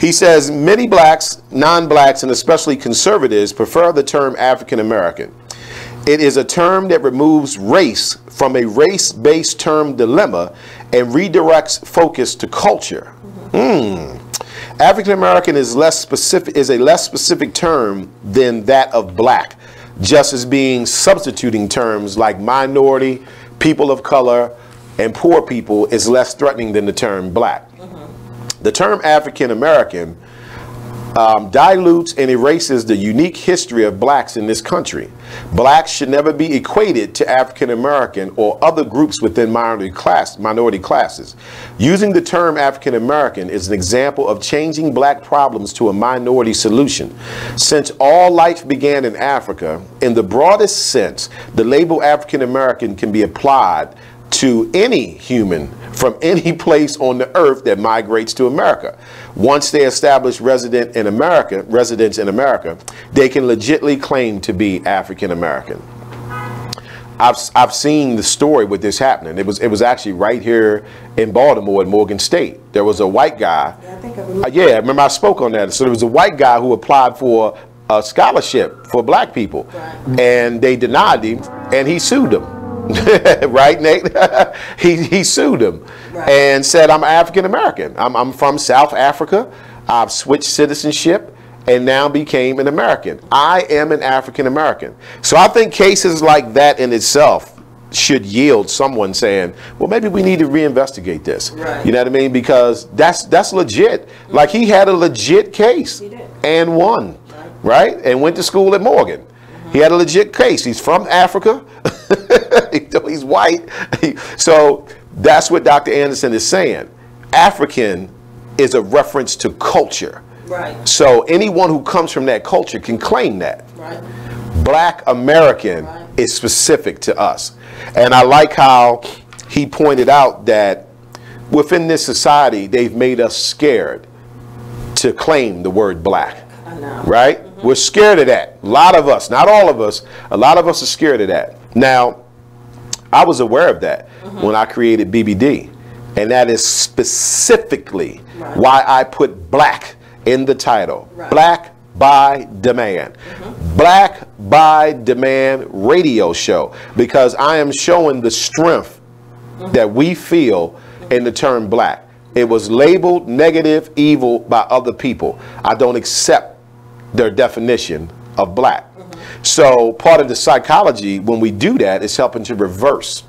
He says, many blacks, non-blacks, and especially conservatives prefer the term African American. It is a term that removes race from a race-based term dilemma and redirects focus to culture. African American is a less specific term than that of black, just as being substituting terms like minority, people of color, and poor people is less threatening than the term black. The term African American dilutes and erases the unique history of blacks in this country. Blacks should never be equated to African American or other groups within minority classes. Using the term African American is an example of changing black problems to a minority solution. Since all life began in Africa, in the broadest sense, the label African American can be applied to any human from any place on the earth that migrates to America. Once they establish residents in America, they can legitimately claim to be African American. I've seen the story with this happening. It was actually right here in Baltimore at Morgan State. There was a white guy. Yeah, I remember I spoke on that. So there was a white guy who applied for a scholarship for black people, and they denied him, and he sued them. right, Nate? he sued him and said, I'm African American. I'm from South Africa. I've switched citizenship and now became an American. I am an African American. So I think cases like that in itself should yield someone saying, well, maybe we need to reinvestigate this. Right. You know what I mean? Because that's legit. Mm-hmm. Like, he had a legit case and won, right? And went to school at Morgan. Mm-hmm. He had a legit case. He's from Africa. He's white. So that's what Dr. Anderson is saying. African is a reference to culture. Right. So anyone who comes from that culture can claim that. Right. Black American is specific to us. And I like how he pointed out that within this society, they've made us scared to claim the word black. I know. Right? Mm-hmm. We're scared of that. A lot of us, not all of us, a lot of us are scared of that. Now, I was aware of that when I created BBD. And that is specifically why I put black in the title. Black by Demand. Black by Demand radio show, because I am showing the strength that we feel in the term black. It was labeled negative, evil by other people. I don't accept their definition of black. So part of the psychology when we do that is helping to reverse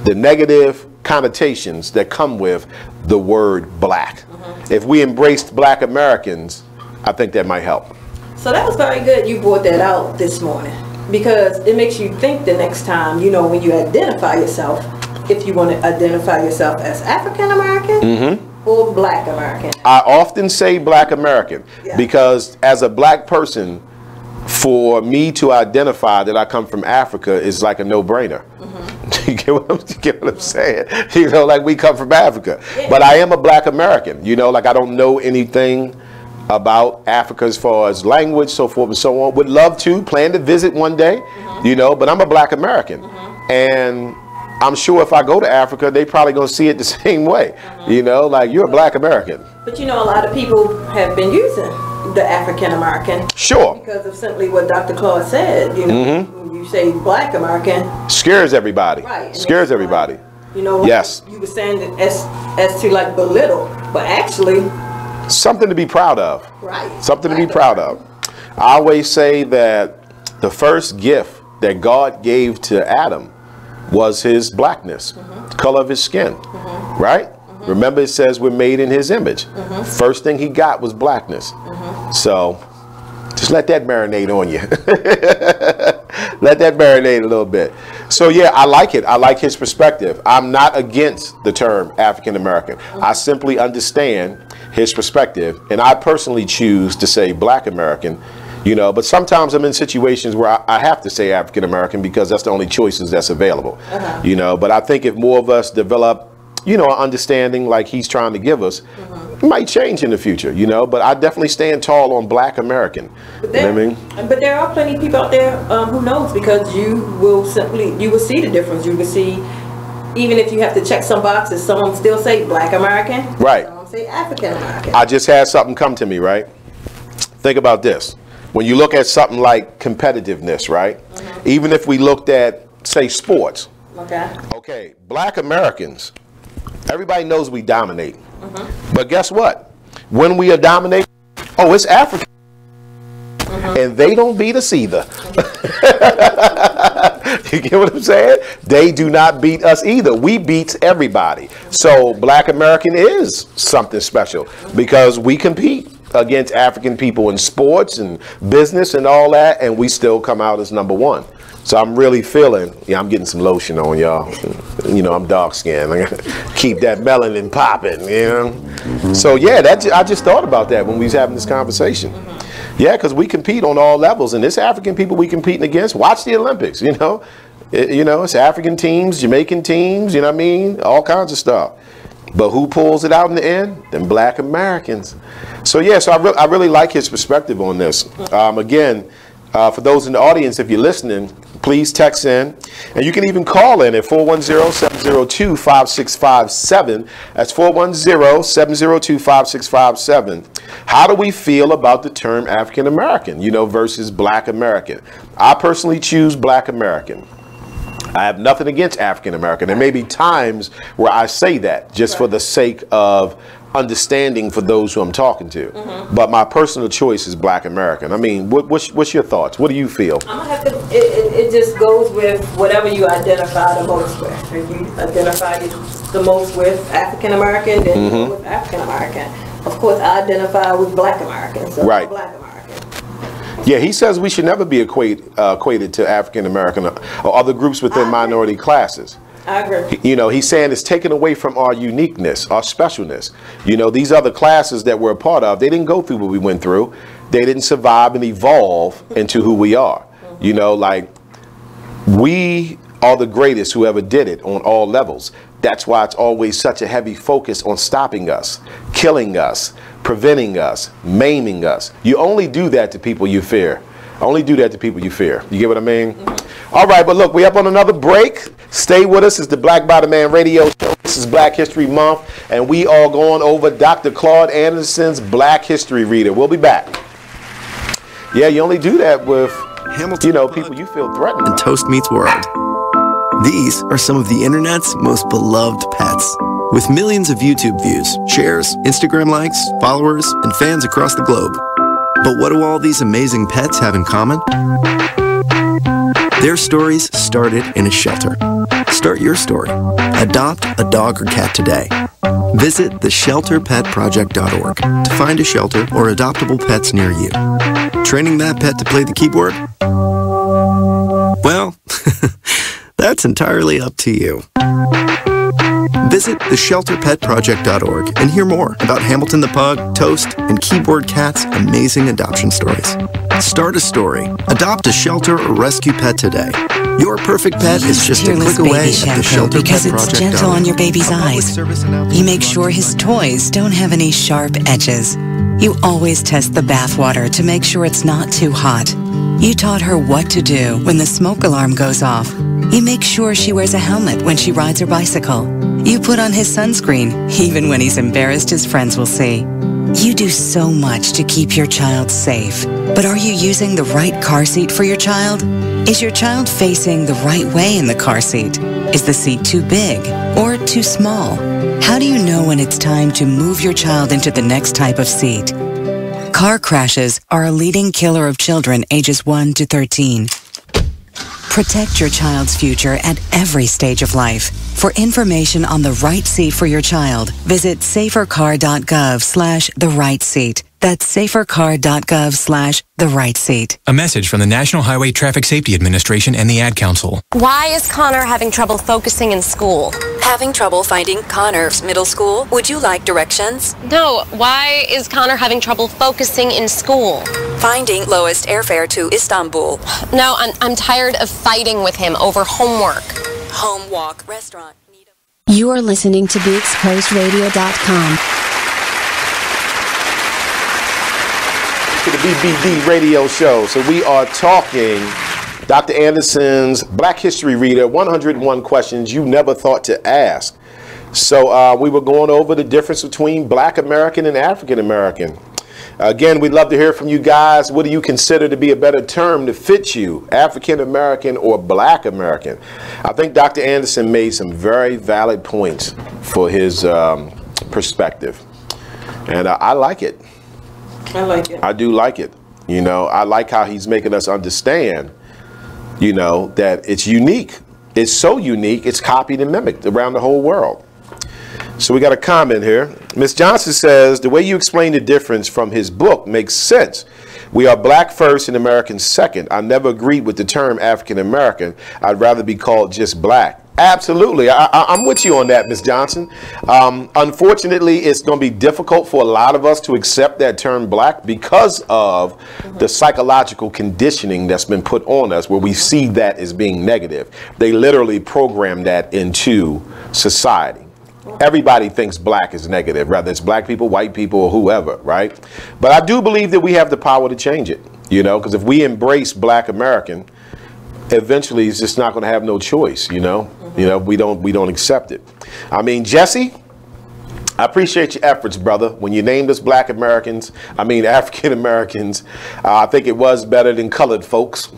the negative connotations that come with the word black. If we embraced Black Americans, I think that might help.
So that was very good you brought that out this morning, because it makes you think the next time, you know, when you identify yourself, if you want to identify yourself as African American or Black American.
I often say Black American because as a black person, for me to identify that I come from Africa is like a no-brainer. You get what I'm saying? You know, like, we come from Africa. But I am a Black American. You know, like, I don't know anything about Africa as far as language, so forth and so on. Would love to, plan to visit one day, you know, but I'm a Black American. And I'm sure if I go to Africa, they probably gonna see it the same way. You know, like, you're a Black American.
But you know, a lot of people have been using the African American.
Sure.
Because of simply what Dr. Claude said, you know, when you say Black American.
Scares everybody.
Right.
Scares everybody.
You know,
yes.
You were saying that as to like belittle, but actually.
Something to be proud of.
Right.
Something to be proud of. I always say that the first gift that God gave to Adam was his blackness, the color of his skin, right? Remember, it says we're made in his image. First thing he got was blackness. So just let that marinate on you. Let that marinate a little bit. So yeah, I like it. I like his perspective. I'm not against the term African American. I simply understand his perspective, and I personally choose to say Black American. You know, but sometimes I'm in situations where I have to say African American because that's the only choices that's available. You know, but I think if more of us develop, you know, an understanding like he's trying to give us, it might change in the future, you know, but I definitely stand tall on Black American.
But there,
you know what I mean?
But there are plenty of people out there who knows, because you will see the difference. You will see, even if you have to check some boxes, some still say Black American,
right?
Some say African American.
I just had something come to me, right? Think about this. When you look at something like competitiveness, right? Even if we looked at, say, sports. Okay, Black Americans, everybody knows we dominate. But guess what? When we are dominating, oh, it's African. And they don't beat us either. You get what I'm saying? They do not beat us either. We beat everybody. So Black American is something special because we compete against African people in sports and business and all that, and we still come out as #1. So I'm really feeling, yeah, I'm getting some lotion on, y'all. You know, I'm dark skinned. I gotta keep that melanin popping, you know? So yeah, I just thought about that when we was having this conversation. Yeah, because we compete on all levels, and it's African people we competing against. Watch the Olympics, you know? It's African teams, Jamaican teams, you know what I mean? All kinds of stuff. But who pulls it out in the end? Them Black Americans. So yeah, so I really like his perspective on this. Again, for those in the audience, if you're listening, please text in. And you can even call in at 410-702-5657. That's 410-702-5657. How do we feel about the term African American, you know, versus Black American? I personally choose Black American. I have nothing against African American. There may be times where I say that just for the sake of understanding for those who I'm talking to. But my personal choice is Black American. I mean, what's your thoughts? What do you feel?
I'm gonna have to. It just goes with whatever you identify the most with. If you identify the most with African American, then you go with African American. Of course, I identify with Black American, so I'm Black American.
Yeah, he says we should never be equated to African American or other groups within minority classes.
I agree.
You know, he's saying it's taken away from our uniqueness, our specialness. You know, these other classes that we're a part of, they didn't go through what we went through. They didn't survive and evolve into who we are. You know, like, we are the greatest who ever did it on all levels. That's why it's always such a heavy focus on stopping us, killing us, preventing us, maiming us. You only do that to people you fear. Only do that to people you fear. You get what I mean? All right, but look, we up on another break. Stay with us. It's the Black Bottom Man Radio Show. This is Black History Month, and we are going over Dr. Claude Anderson's Black History Reader. We'll be back. Yeah, you only do that with, you know, people you feel threatened.
And Toast Meets World. These are some of the internet's most beloved pets. With millions of YouTube views, shares, Instagram likes, followers, and fans across the globe. But what do all these amazing pets have in common? Their stories started in a shelter. Start your story. Adopt a dog or cat today. Visit theshelterpetproject.org to find a shelter or adoptable pets near you. Training that pet to play the keyboard? Well, that's entirely up to you. Visit theshelterpetproject.org and hear more about Hamilton the Pug, Toast, and Keyboard Cat's amazing adoption stories. Start a story, adopt a shelter or rescue pet today. Your perfect pet is just a click away at theshelterpetproject.org.
Because it's gentle on your baby's eyes. You make sure his toys don't have any sharp edges. You always test the bathwater to make sure it's not too hot. You taught her what to do when the smoke alarm goes off. You make sure she wears a helmet when she rides her bicycle. You put on his sunscreen, even when he's embarrassed his friends will see. You do so much to keep your child safe. But are you using the right car seat for your child? Is your child facing the right way in the car seat? Is the seat too big or too small? How do you know when it's time to move your child into the next type of seat? Car crashes are a leading killer of children ages 1 to 13. Protect your child's future at every stage of life. For information on the right seat for your child, visit safercar.gov/the-right-seat. That's safercar.gov/the-right-seat.
A message from the National Highway Traffic Safety Administration and the Ad Council.
Why is Connor having trouble focusing in school?
Having trouble finding Connor's middle school? Would you like directions?
No, why is Connor having trouble focusing in school?
Finding lowest airfare to Istanbul.
No, I'm tired of fighting with him over homework.
Home Walk Restaurant.
You are listening to BeExposedRadio.com.
To the BBD Radio Show. So we are talking Dr. Anderson's Black History Reader, 101 questions you never thought to ask. So we were going over the difference between Black American and African American. Again, we'd love to hear from you guys. What do you consider to be a better term to fit you, African American or Black American? I think Dr. Anderson made some very valid points for his perspective. And I like it.
I like it.
I do like it. You know, I like how he's making us understand, you know, that it's unique. It's so unique, it's copied and mimicked around the whole world. So we got a comment here. Ms. Johnson says, the way you explain the difference from his book makes sense. We are black first and American second. I never agreed with the term African American. I'd rather be called just black. Absolutely. I'm with you on that, Ms. Johnson. Unfortunately, it's going to be difficult for a lot of us to accept that term black because of the psychological conditioning that's been put on us where we see that as being negative. They literally program that into society. Everybody thinks black is negative, whether it's black people, white people, or whoever, right? But I do believe that we have the power to change it, you know, because if we embrace Black American, eventually it's just not going to have no choice, you know. You know, we don't accept it. I mean, Jesse, I appreciate your efforts, brother. When you named us Black Americans, I mean African Americans, I think it was better than colored folks.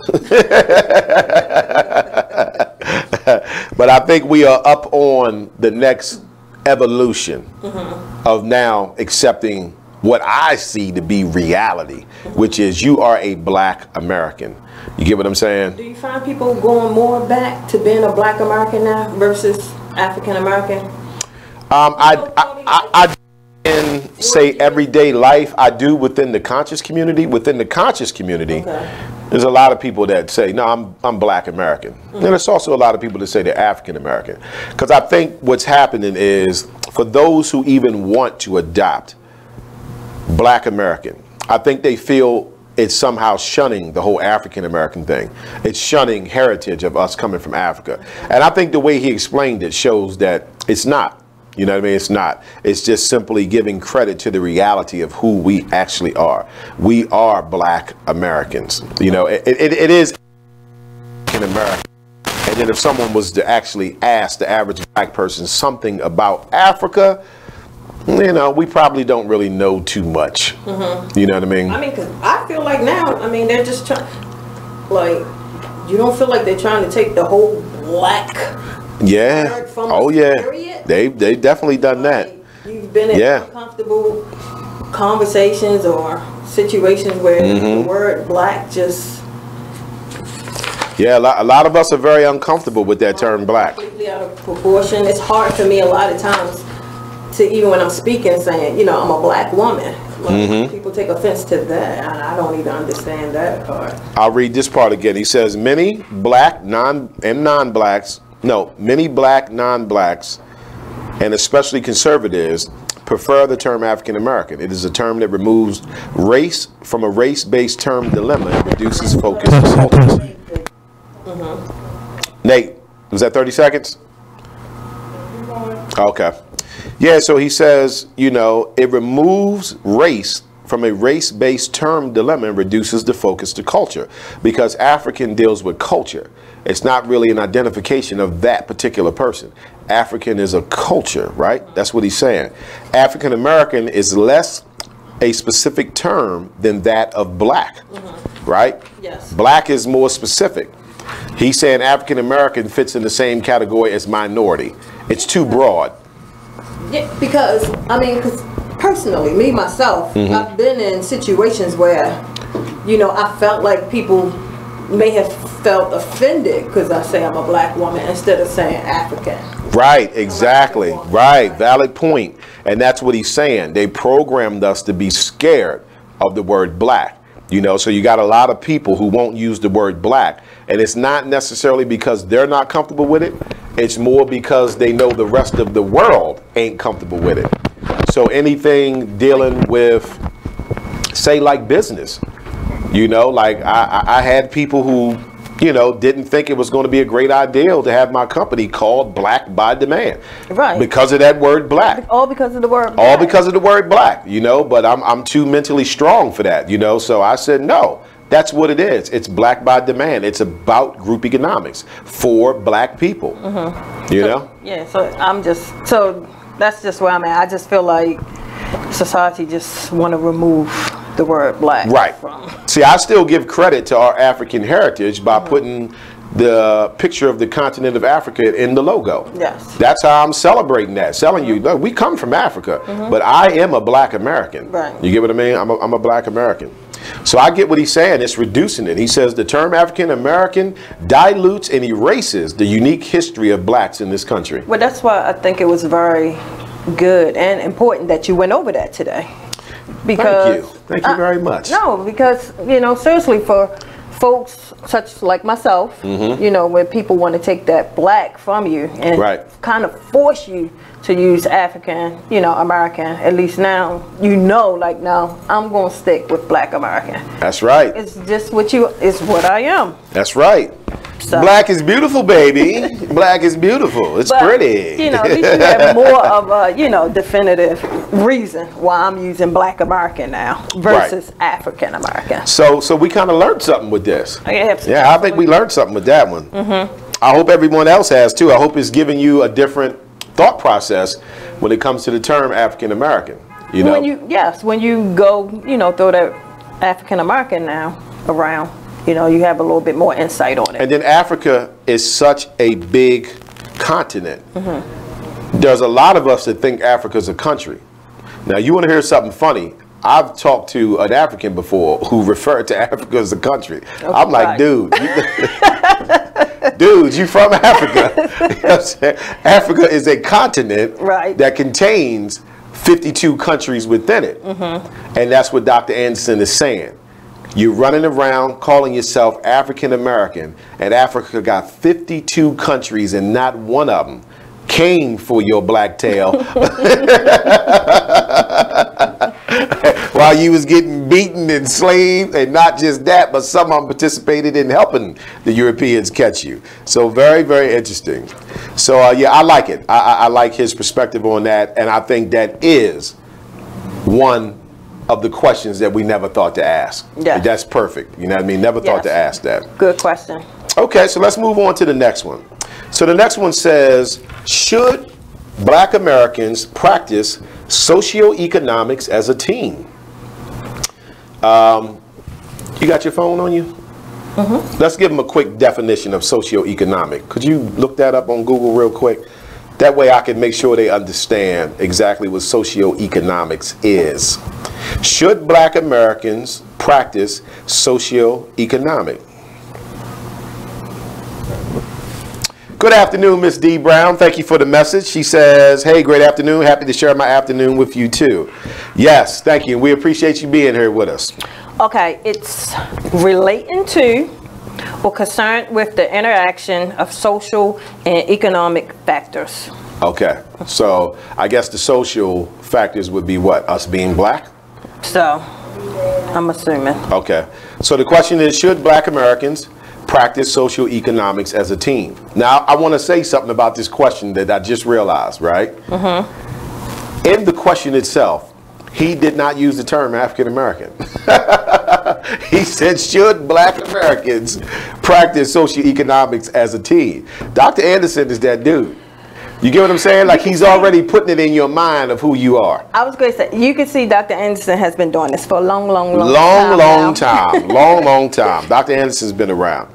But I think we are up on the next evolution of now accepting what I see to be reality, which is you are a black American. You get what I'm saying?
Do you find people going more back to being a black American now versus African American?
I in say everyday life, I do within the conscious community. Within the conscious community, there's a lot of people that say, no, I'm black American. And there's also a lot of people that say they're African American. Because I think what's happening is, for those who even want to adopt black American, I think they feel it's somehow shunning the whole African American thing. It's shunning heritage of us coming from Africa. And I think the way he explained it shows that it's not. You know what I mean? It's not. It's just simply giving credit to the reality of who we actually are. We are black Americans. You know, it is in America. And then if someone was to actually ask the average black person something about Africa, you know, we probably don't really know too much. You know what I mean?
I mean, because I feel like now, I mean, they're just trying, like, you don't feel like they're trying to take the whole black
Oh yeah. They definitely done that.
You've been in uncomfortable conversations or situations where the word black just...
Yeah, a lot of us are very uncomfortable with that term black.
Completely out of proportion. It's hard for me a lot of times to, even when I'm speaking, saying, you know, I'm a black woman. Like, people take offense to that, and I don't even understand that part.
I'll read this part again. He says, many black, non-blacks, and especially conservatives prefer the term African American. It is a term that removes race from a race-based term dilemma and reduces focus to cultures. Nate, was that 30 seconds? Okay. Yeah, so he says, you know, it removes race from a race-based term dilemma and reduces the focus to culture, because African deals with culture. It's not really an identification of that particular person. African is a culture, right? That's what he's saying. African American is less a specific term than that of black, right?
Yes.
Black is more specific. He's saying African American fits in the same category as minority. It's too broad.
Yeah, because, I mean, because personally, me, myself, I've been in situations where, you know, I felt like people may have felt offended because I say I'm a black woman instead of saying African.
Right, exactly. Right, valid point. And that's what he's saying. They programmed us to be scared of the word black. You know, so you got a lot of people who won't use the word black. And it's not necessarily because they're not comfortable with it. It's more because they know the rest of the world ain't comfortable with it. So anything dealing with, say, like business, you know, like I had people who, you know, didn't think it was going to be a great idea to have my company called Black by Demand.
Right.
Because of that word black.
All because of the word black.
All because of the word black, you know, but I'm too mentally strong for that, you know, so I said, no, that's what it is. It's Black by Demand. It's about group economics for black people, you know?
Yeah, so that's just where I'm at. I just feel like society just want to remove the word black.
Right. See, I still give credit to our African heritage by putting the picture of the continent of Africa in the logo.
Yes. That's
how I'm celebrating that. Telling you, look, we come from Africa, but I am a black American.
Right.
You get what I mean? I'm a black American. So I get what he's saying. It's reducing it. He says the term African American dilutes and erases the unique history of blacks in this country.
Well, that's why I think it was very good and important that you went over that today. Because
Thank you very much.
No, because, you know, seriously, for folks such like myself, you know, when people want to take that black from you and kind of force you to use African, you know, American, at least now, you know, like, no, I'm going to stick with black American.
That's right.
It's just it's what I am.
That's right. So. Black is beautiful, baby. Black is beautiful. It's pretty.
You know, at least you have more of a, you know, definitive reason why I'm using black American now versus African American.
So we kind of learned something with this.
Yeah,
I think we learned something with that one. I hope everyone else has too. I hope it's giving you a different thought process when it comes to the term African American. You know,
when you go, you know, throw that African American now around, you know, you have a little bit more insight on it.
And then Africa is such a big continent. There's a lot of us that think Africa's a country. Now, you want to hear something funny? I've talked to an African before who referred to Africa as a country. I'm like, dude, dude, you from Africa. You know what I'm saying? Africa is a continent that contains 52 countries within it. And that's what Dr. Anderson is saying. You're running around calling yourself African American, and Africa got 52 countries, and not one of them came for your black tail while you was getting beaten and enslaved. And not just that, but some of them participated in helping the Europeans catch you. So very, very interesting. So yeah, I like it. I like his perspective on that, and I think that is one of the questions that we never thought to ask. Yeah, that's perfect. You know what I mean? Never thought to ask that.
Good question.
Okay, so let's move on to the next one. So the next one says, should black Americans practice socioeconomics as a team? You got your phone on you? Let's give them a quick definition of socioeconomic. Could you look that up on Google real quick? That way I can make sure they understand exactly what socioeconomics is. Should black Americans practice socioeconomic? Good afternoon, Miss D. Brown. Thank you for the message. She says, hey, great afternoon. Happy to share my afternoon with you too. Yes, thank you. We appreciate you being here with us.
Okay, it's relating to or concerned with the interaction of social and economic factors.
Okay, so I guess the social factors would be what? Us being black?
So, I'm assuming.
Okay, so the question is, should black Americans practice socioeconomics as a team? Now, I want to say something about this question that I just realized, right? In the question itself, he did not use the term African American. He said, should black Americans practice socioeconomics as a team? Dr. Anderson is that dude. You get what I'm saying? Like, he's already putting it in your mind of who you are.
I was going to say, you can see Dr. Anderson has been doing this for a long time. Dr. Anderson's been around.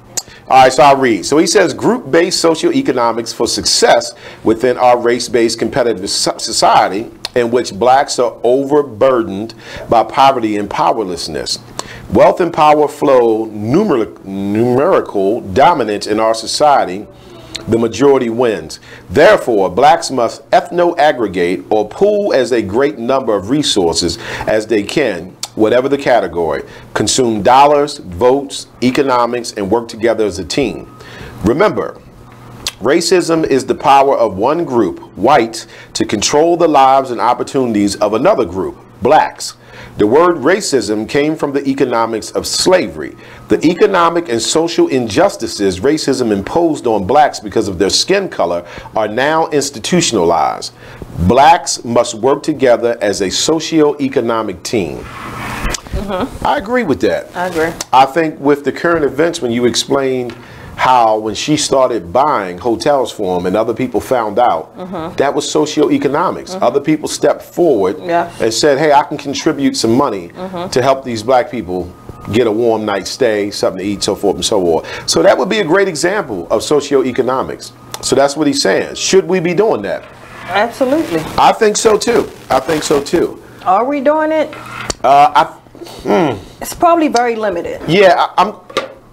All right, so I'll read. So he says, group-based socioeconomics for success within our race-based competitive society in which blacks are overburdened by poverty and powerlessness. Wealth and power flow numerical dominance in our society. The majority wins. Therefore, blacks must ethno-aggregate or pool as a great number of resources as they can, whatever the category, consume dollars, votes, economics, and work together as a team. Remember, racism is the power of one group, whites, to control the lives and opportunities of another group, blacks. The word racism came from the economics of slavery. The economic and social injustices racism imposed on blacks because of their skin color are now institutionalized. Blacks must work together as a socio-economic team. I agree with that. I agree.
I think with the current events, when you explained how when she started buying hotels for him and other people found out, that was socioeconomics. Other people stepped forward and said, hey, I can contribute some money to help these black people get a warm night's stay, something to eat, so forth and so on. So that would be a great example of socioeconomics. So that's what he's saying. Should we be doing that?
Absolutely.
I think so too. I think so too.
Are we doing it? It's probably very limited.
Yeah, I'm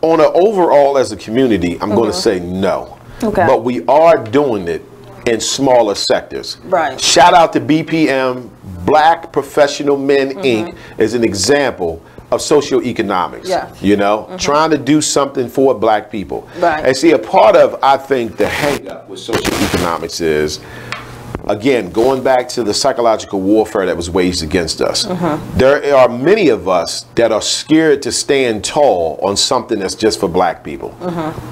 on an overall as a community, I'm going to say no.
Okay.
But we are doing it in smaller sectors.
Right.
Shout out to BPM, Black Professional Men Inc. as an example of socioeconomics.
Yeah.
You know, trying to do something for black people.
Right.
And see, a part of, I think, the hang up with socioeconomics is, again, going back to the psychological warfare that was waged against us. There are many of us that are scared to stand tall on something that's just for black people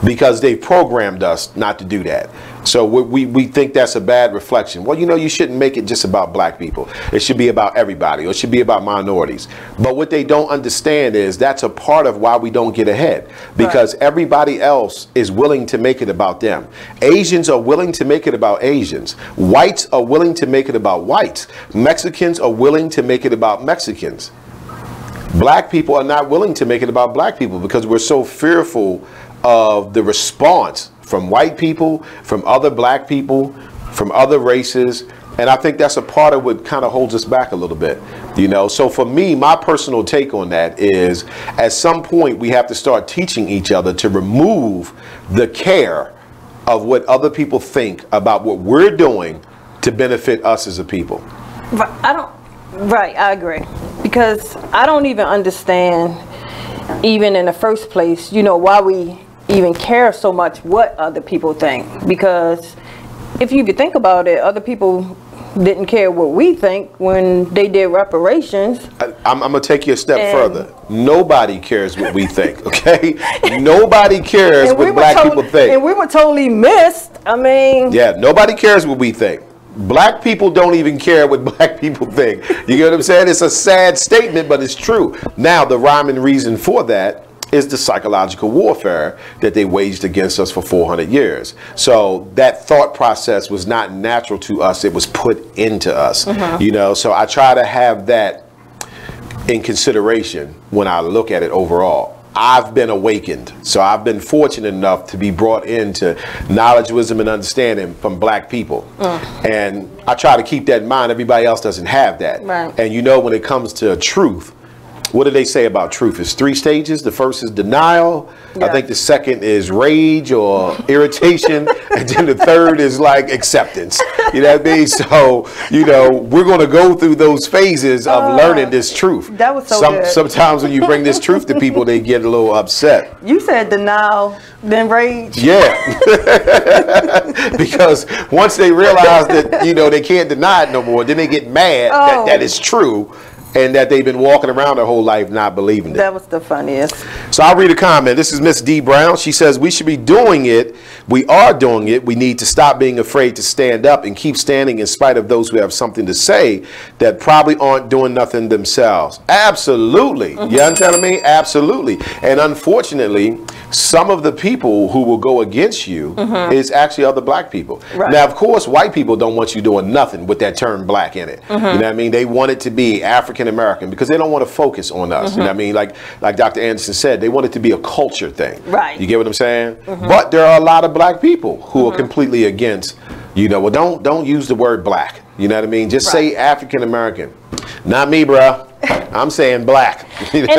because they programmed us not to do that. So we think that's a bad reflection. Well, you know, you shouldn't make it just about black people. It should be about everybody, or it should be about minorities. But what they don't understand is that's a part of why we don't get ahead, because everybody else is willing to make it about them. Asians are willing to make it about Asians. Whites are willing to make it about whites. Mexicans are willing to make it about Mexicans. Black people are not willing to make it about black people because we're so fearful of the response from white people, from other black people, from other races. And I think that's a part of what kind of holds us back a little bit, you know. So for me, my personal take on that is at some point we have to start teaching each other to remove the care of what other people think about what we're doing to benefit us as a people.
I agree. Because I don't even understand, even in the first place, you know, why we even care so much what other people think. Because if you think about it, other people didn't care what we think when they did reparations.
I'm going to take you a step further. Nobody cares what we think, okay? Nobody cares what black people think.
And we were totally missed. I mean...
Yeah, nobody cares what we think. Black people don't even care what black people think. You get what I'm saying? It's a sad statement, but it's true. Now, the rhyme and reason for that is the psychological warfare that they waged against us for 400 years. So that thought process was not natural to us. It was put into us, you know? So I try to have that in consideration when I look at it overall. I've been awakened. So I've been fortunate enough to be brought into knowledge, wisdom, and understanding from black people. And I try to keep that in mind. Everybody else doesn't have that.
Right.
And you know, when it comes to truth, what do they say about truth? It's 3 stages. The first is denial. Yeah. I think the second is rage or irritation. And then the third is like acceptance. You know what I mean? So, you know, we're going to go through those phases of learning this truth.
That was so good.
Sometimes when you bring this truth to people, they get a little upset.
You said denial, then rage.
Yeah. Because once they realize that, you know, they can't deny it no more, then they get mad that that is true. And that they've been walking around their whole life not believing it.
That was the funniest.
So I'll read a comment. This is Miss D. Brown. She says, we should be doing it. We are doing it. We need to stop being afraid to stand up and keep standing in spite of those who have something to say that probably aren't doing nothing themselves. Absolutely. You understand me? Absolutely. And unfortunately, some of the people who will go against you is actually other black people. Right. Now, of course, white people don't want you doing nothing with that term black in it. You know what I mean? They want it to be African American because they don't want to focus on us. You know what I mean? Like Dr. Anderson said, they want it to be a culture thing.
Right.
You get what I'm saying? But there are a lot of black people who are completely against, you know, well, don't use the word black. You know what I mean? Just say African American. Not me, bruh. I'm saying black. You know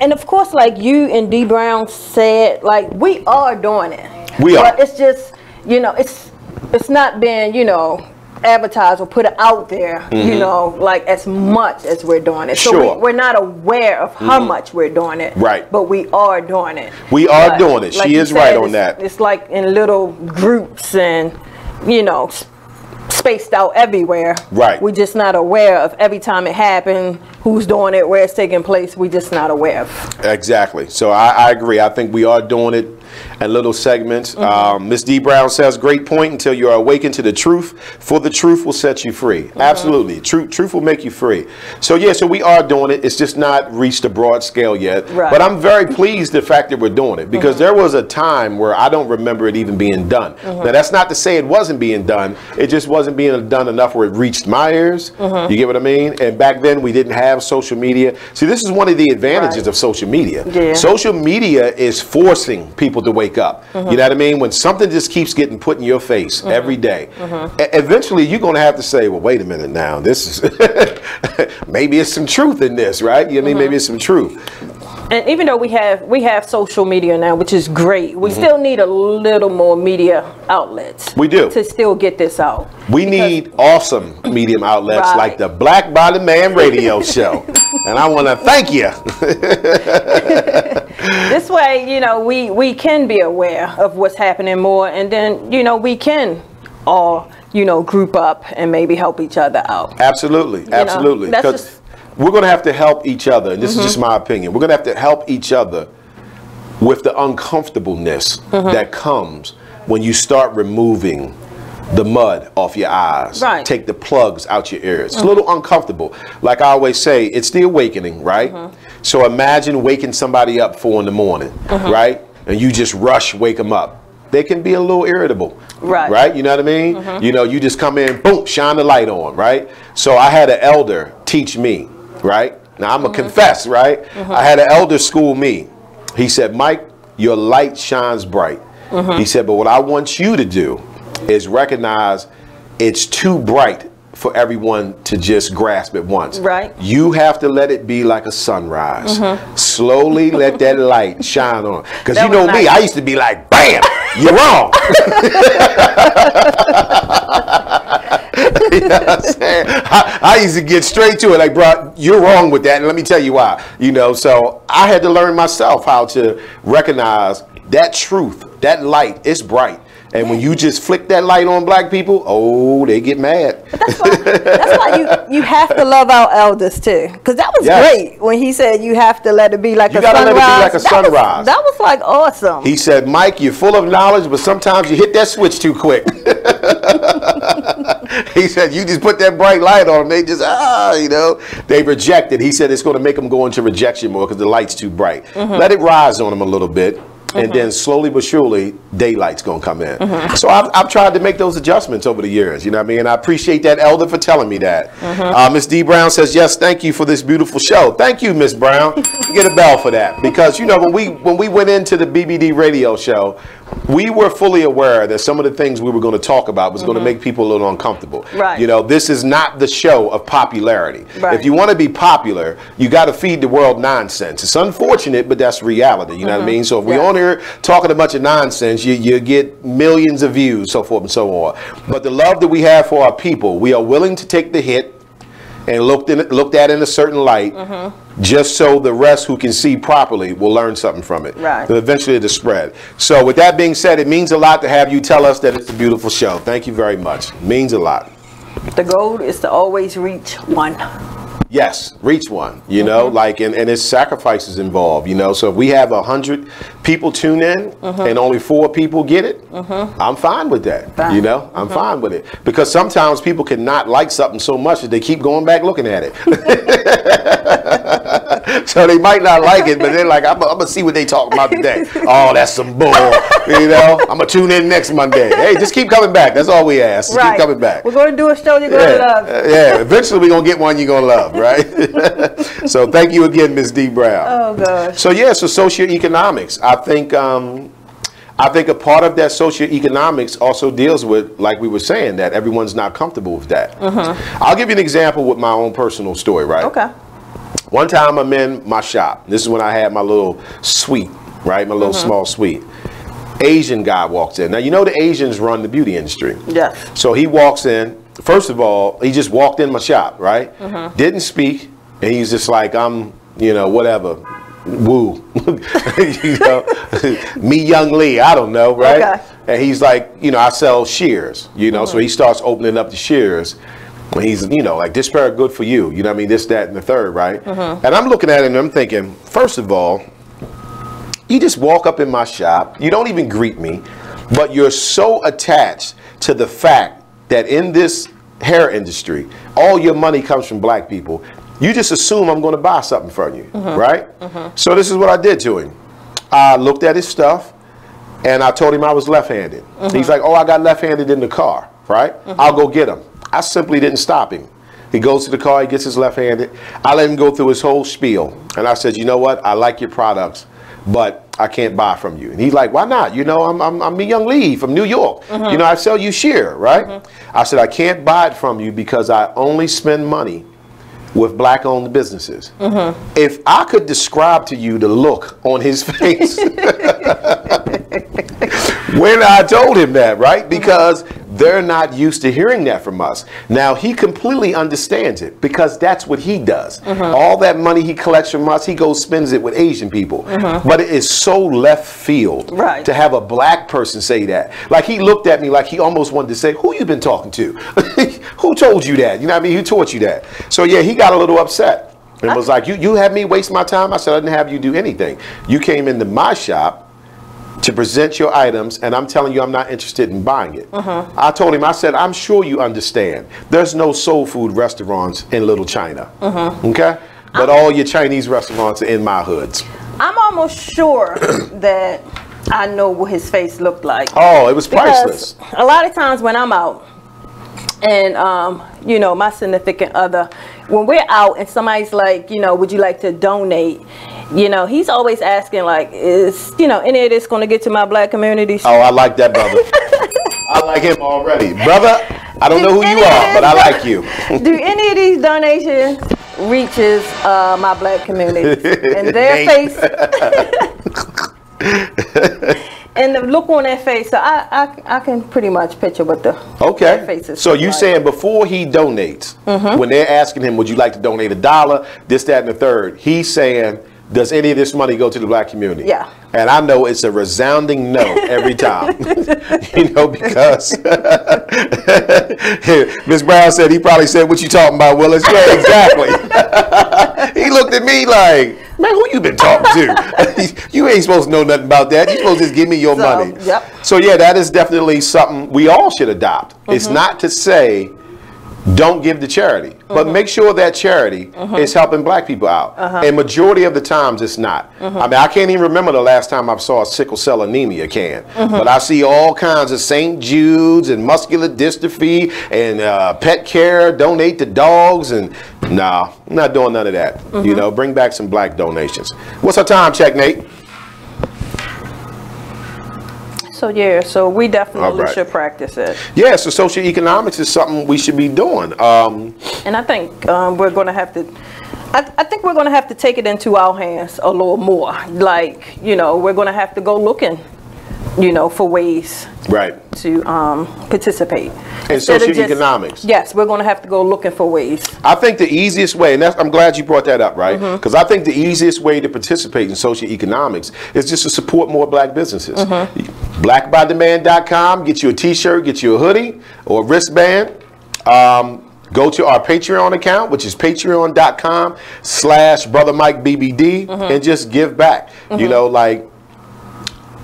and of course, like you and D. Brown said, like we are doing it.
We are.
But it's just, you know, it's not been, you know, advertised or put it out there, you know, like as much as we're doing it. So we're not aware of how much we're doing it. Right. But we are doing it.
We are doing it. Like she is right on that.
It's like in little groups and, you know, spaced out everywhere.
Right.
We're just not aware of every time it happened, who's doing it, where it's taking place. We're just not aware of.
Exactly. So I agree. I think we are doing it in little segments. Miss D. Brown says, great point, until you are awakened to the truth, for the truth will set you free. Absolutely. Truth will make you free. So yeah, so we are doing it. It's just not reached a broad scale yet. Right. But I'm very pleased the fact that we're doing it, because there was a time where I don't remember it even being done. Now that's not to say it wasn't being done. It just wasn't being done enough where it reached my ears. You get what I mean? And back then we didn't have social media. See, this is one of the advantages of social media. Yeah. Social media is forcing people to wake up. You know what I mean? When something just keeps getting put in your face every day, eventually you're going to have to say, well, wait a minute now, this is maybe it's some truth in this, right? You know what I mean? Maybe it's some truth.
And even though we have social media now, which is great, we still need a little more media outlets.
We do.
To still get this out.
We need awesome medium outlets like the Black Body Man radio show. And I want to thank you.
This way, you know, we can be aware of what's happening more, and then, you know, we can all, you know, group up and maybe help each other out.
Absolutely. Absolutely. Because we're going to have to help each other. And this is just my opinion. We're going to have to help each other with the uncomfortableness that comes when you start removing the mud off your eyes. Right. Take the plugs out your ears. It's a little uncomfortable. Like I always say, it's the awakening, right? So imagine waking somebody up 4 in the morning, right? And you just wake them up. They can be a little irritable, right? You know what I mean? You know, you just come in, boom, shine the light on, right? So I had an elder teach me, right? Now I'm gonna confess, right? I had an elder school me. He said, Mike, your light shines bright. He said, but what I want you to do is recognize it's too bright for everyone to just grasp at once.
Right.
You have to let it be like a sunrise. Slowly let that light shine on. Because you know me, I used to be like, bam, you're wrong. You know what I'm saying? I used to get straight to it, like, bro, you're wrong with that, and let me tell you why. You know, so I had to learn myself how to recognize that truth, that light, it's bright. And when you just flick that light on black people, oh, they get mad.
That's why you have to love our elders too, because that was great when he said you have to let it be like a sunrise.
You gotta let it be like a sunrise.
That was like awesome.
He said, Mike, you're full of knowledge, but sometimes you hit that switch too quick. He said, you just put that bright light on them, they just, you know, they reject it. He said it's going to make them go into rejection more because the light's too bright. Let it rise on them a little bit. And then slowly but surely, daylight's gonna come in. So I've tried to make those adjustments over the years. You know what I mean? And I appreciate that elder for telling me that. Miss D. Brown says, yes, thank you for this beautiful show. Thank you, Miss Brown. Get a bell for that. Because you know, when we went into the BBD radio show, we were fully aware that some of the things we were going to talk about was going to make people a little uncomfortable.
Right.
You know, this is not the show of popularity.
Right.
If you want to be popular, you got to feed the world nonsense. It's unfortunate, but that's reality. You know what I mean? So if we're on here talking a bunch of nonsense, you get millions of views, so forth and so on. But the love that we have for our people, we are willing to take the hit and looked at in a certain light, just so the rest who can see properly will learn something from it.
Right.
And eventually it'll spread. So with that being said, it means a lot to have you tell us that it's a beautiful show. Thank you very much. It means a lot.
The goal is to always reach one.
Yes, reach one, you know, like, and there's sacrifices involved, you know. So if we have 100 people tune in and only 4 people get it, I'm fine with that, you know, I'm fine with it. Because sometimes people can not like something so much that they keep going back looking at it. So they might not like it, but they're like, I'm going to see what they talking about today. Oh, that's some bull, you know. I'm going to tune in next Monday. Hey, just keep coming back. That's all we ask. Just keep coming back.
We're going to do a show you're going to love.
Yeah, eventually we're going to get one you're going to love, right? So thank you again, Ms. D. Brown.
Oh, gosh.
So, yeah, so socioeconomics. I think a part of that socioeconomics also deals with, like we were saying, that everyone's not comfortable with that. I'll give you an example with my own personal story, right?
Okay.
One time I'm in my shop. This is when I had my little suite, right? My little small suite. Asian guy walks in. Now, you know the Asians run the beauty industry.
Yes.
So he walks in. First of all, he just walked in my shop, right? Didn't speak. And he's just like, I'm, you know, whatever. Woo. You know, me, Young Lee, I don't know, right?
Okay.
And he's like, you know, I sell shears, you know, so he starts opening up the shears. And he's, you know, like, this pair good for you. You know what I mean? This, that, and the third, right? And I'm looking at it and I'm thinking, first of all, you just walk up in my shop. You don't even greet me. But you're so attached to the fact that in this hair industry, all your money comes from black people. You just assume I'm going to buy something from you, right? So this is what I did to him. I looked at his stuff and I told him I was left-handed. He's like, oh, I got left-handed in the car, right? I'll go get him. I simply didn't stop him. He goes to the car, he gets his left-handed. I let him go through his whole spiel. And I said, you know what? I like your products, but I can't buy from you. And he's like, why not? You know, I'm me, Young Lee from New York. You know, I sell you shear, right? I said, I can't buy it from you because I only spend money with black-owned businesses. If I could describe to you the look on his face when I told him that, right? Because they're not used to hearing that from us. Now, he completely understands it because that's what he does. All that money he collects from us, he goes spends it with Asian people. But it is so left field to have a black person say that. Like, he looked at me like he almost wanted to say, who you been talking to? Who told you that? You know what I mean? Who taught you that? So, yeah, he got a little upset and was like, you had me waste my time? I said, I didn't have you do anything. You came into my shop to present your items, and I'm telling you I'm not interested in buying it. I told him, I said, I'm sure you understand. There's no soul food restaurants in Little China, okay? But all your Chinese restaurants are in my hoods.
I'm almost sure that I know what his face looked like.
Oh, it was priceless.
A lot of times when I'm out And, you know, my significant other, when we're out and somebody's like, you know, would you like to donate? You know, he's always asking, like, is, you know, any of this going to get to my black community?
Oh, I like that brother. I like him already. Brother, I don't know who you are, but I like you.
Do any of these donations reaches my black community? And their face... And the look on their face, so I can pretty much picture what the their faces
So you
like.
saying before he donates, when they're asking him, would you like to donate $1, this, that, and the third, he's saying, does any of this money go to the black community?
Yeah.
And I know it's a resounding no every time. You know, because Ms. Brown said, he probably said, what you talking about, Willis? Yeah, exactly. He looked at me like, man, who you been talking to? You ain't supposed to know nothing about that. You supposed to just give me your money.
Yep.
So yeah, that is definitely something we all should adopt. It's not to say don't give to charity, but make sure that charity is helping black people out. And majority of the times it's not. I mean, I can't even remember the last time I saw a sickle cell anemia can, but I see all kinds of St. Jude's and muscular dystrophy and pet care, donate to dogs, and nah, I'm not doing none of that. You know, bring back some black donations. What's our time check, Nate?
So yeah, so we definitely should practice it.
Yeah, so social economics is something we should be doing.
And I think we're going to have to, I think we're going to have to take it into our hands a little more. Like, you know, we're going to have to go looking, you know, for ways to participate.
In social economics.
Yes, we're going to have to go looking for ways.
I think the easiest way, and I'm glad you brought that up, right? Because I think the easiest way to participate in social economics is just to support more black businesses. Blackbydemand.com, get you a t-shirt, get you a hoodie or a wristband. Go to our Patreon account, which is patreon.com/BrotherMikeBBD, and just give back. You know, like,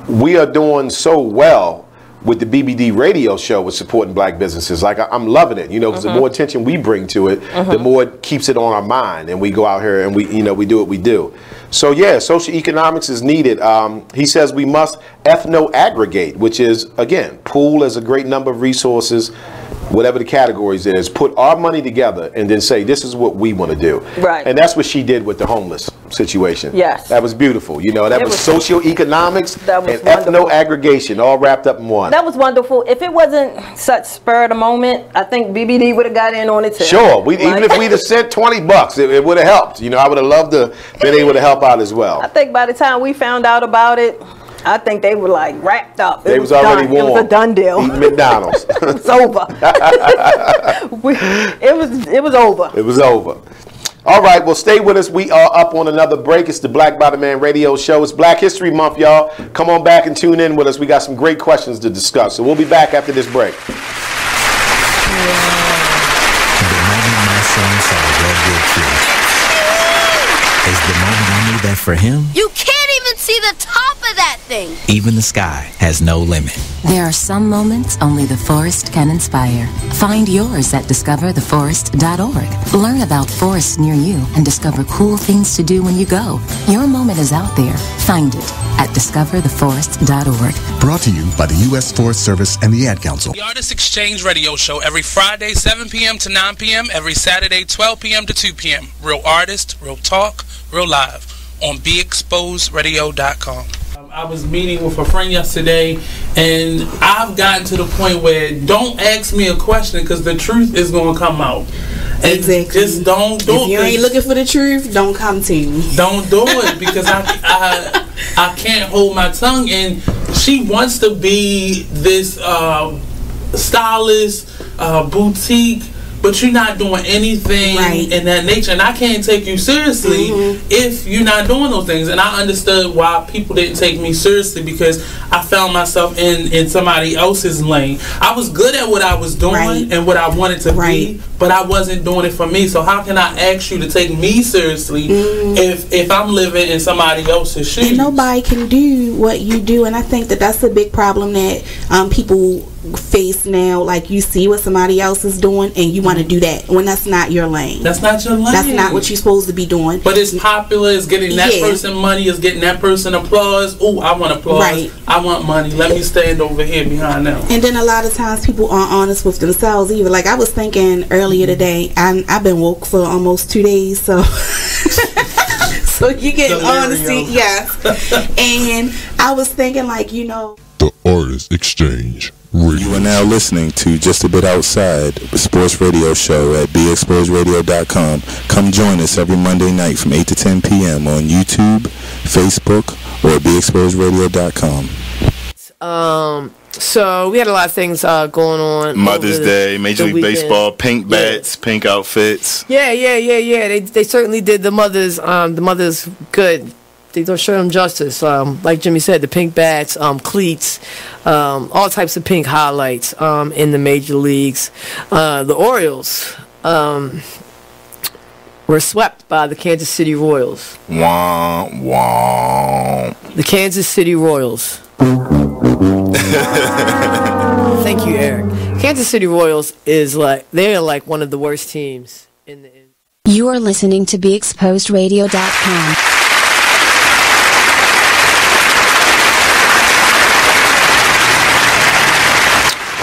we are doing so well with the BBD radio show with supporting black businesses. Like, I'm loving it, you know, because the more attention we bring to it, the more it keeps it on our mind, and we go out here and we, you know, we do what we do. So yeah, social economics is needed. He says we must ethno-aggregate, which is, again, pool as a great number of resources, whatever the categories is, put our money together and then say, this is what we want to do.
Right.
And that's what she did with the homeless situation.
Yes.
That was beautiful. You know, that was socio-economics and ethno-aggregation all wrapped up in one.
That was wonderful. If it wasn't such spur of the moment, I think BBD would have got in on it too.
Sure. Even if we'd have sent $20, it would have helped. You know, I would have loved to been able to help out as well.
I think by the time we found out about it, I think they were like wrapped up.
They was already warm.
It was a done deal.
Eating McDonald's.
It was over. It was over.
It was over. All right, well, stay with us. We are up on another break. It's the Black by the Man radio show. It's Black History Month, y'all. Come on back and tune in with us. We got some great questions to discuss. So we'll be back after this break.
The moment my son saw Red Good Kid is the moment I knew that for him,
You can't even see the top of that thing.
even the sky has no limit.
There are some moments only the forest can inspire. Find yours at discovertheforest.org. Learn about forests near you and discover cool things to do when you go. Your moment is out there. Find it at discovertheforest.org.
Brought to you by the U.S. Forest Service and the Ad Council.
The Artist Exchange Radio Show every Friday, 7 p.m. to 9 p.m. Every Saturday, 12 p.m. to 2 p.m. Real artist, real talk, real live on BeExposedRadio.com.
I was meeting with a friend yesterday, and I've gotten to the point where don't ask me a question because the truth is going to come out.
Exactly.
Just don't do it.
If you ain't looking for the truth, don't come to me.
Don't do it because I can't hold my tongue. And she wants to be this stylist, boutique, but you're not doing anything in that nature, and I can't take you seriously if you're not doing those things. And I understood why people didn't take me seriously because I found myself in somebody else's lane. I was good at what I was doing and what I wanted to be, but I wasn't doing it for me. So how can I ask you to take me seriously if I'm living in somebody else's shoes?
And nobody can do what you do, and I think that that's a big problem that people face now, like you see what somebody else is doing and you want to do that when that's not your lane.
That's not your lane.
That's not what you're supposed to be doing.
But it's popular. It's getting that person money. It's getting that person applause. Oh, I want applause. Right. I want money. Let me stand over here behind them.
And then a lot of times people aren't honest with themselves either. Like I was thinking earlier today, I've been woke for almost 2 days, so so you get honesty, yes. And I was thinking, like, you know,
the Artist Exchange Radio. You are now listening to Just a Bit Outside, a sports radio show at BeExposedRadio.com. Come join us every Monday night from 8 to 10 p.m. on YouTube, Facebook, or at BeExposedRadio.com.
So we had a lot of things going on.
Mother's Day, Major League Baseball, pink bats, pink outfits.
Yeah. They certainly did the mothers good. They don't show them justice. Like Jimmy said, the pink bats, cleats, all types of pink highlights in the major leagues. The Orioles were swept by the Kansas City Royals.
Wah, wah.
The Kansas City Royals. Thank you, Eric. Kansas City Royals they're like one of the worst teams in the.
You are listening to BeExposedRadio.com.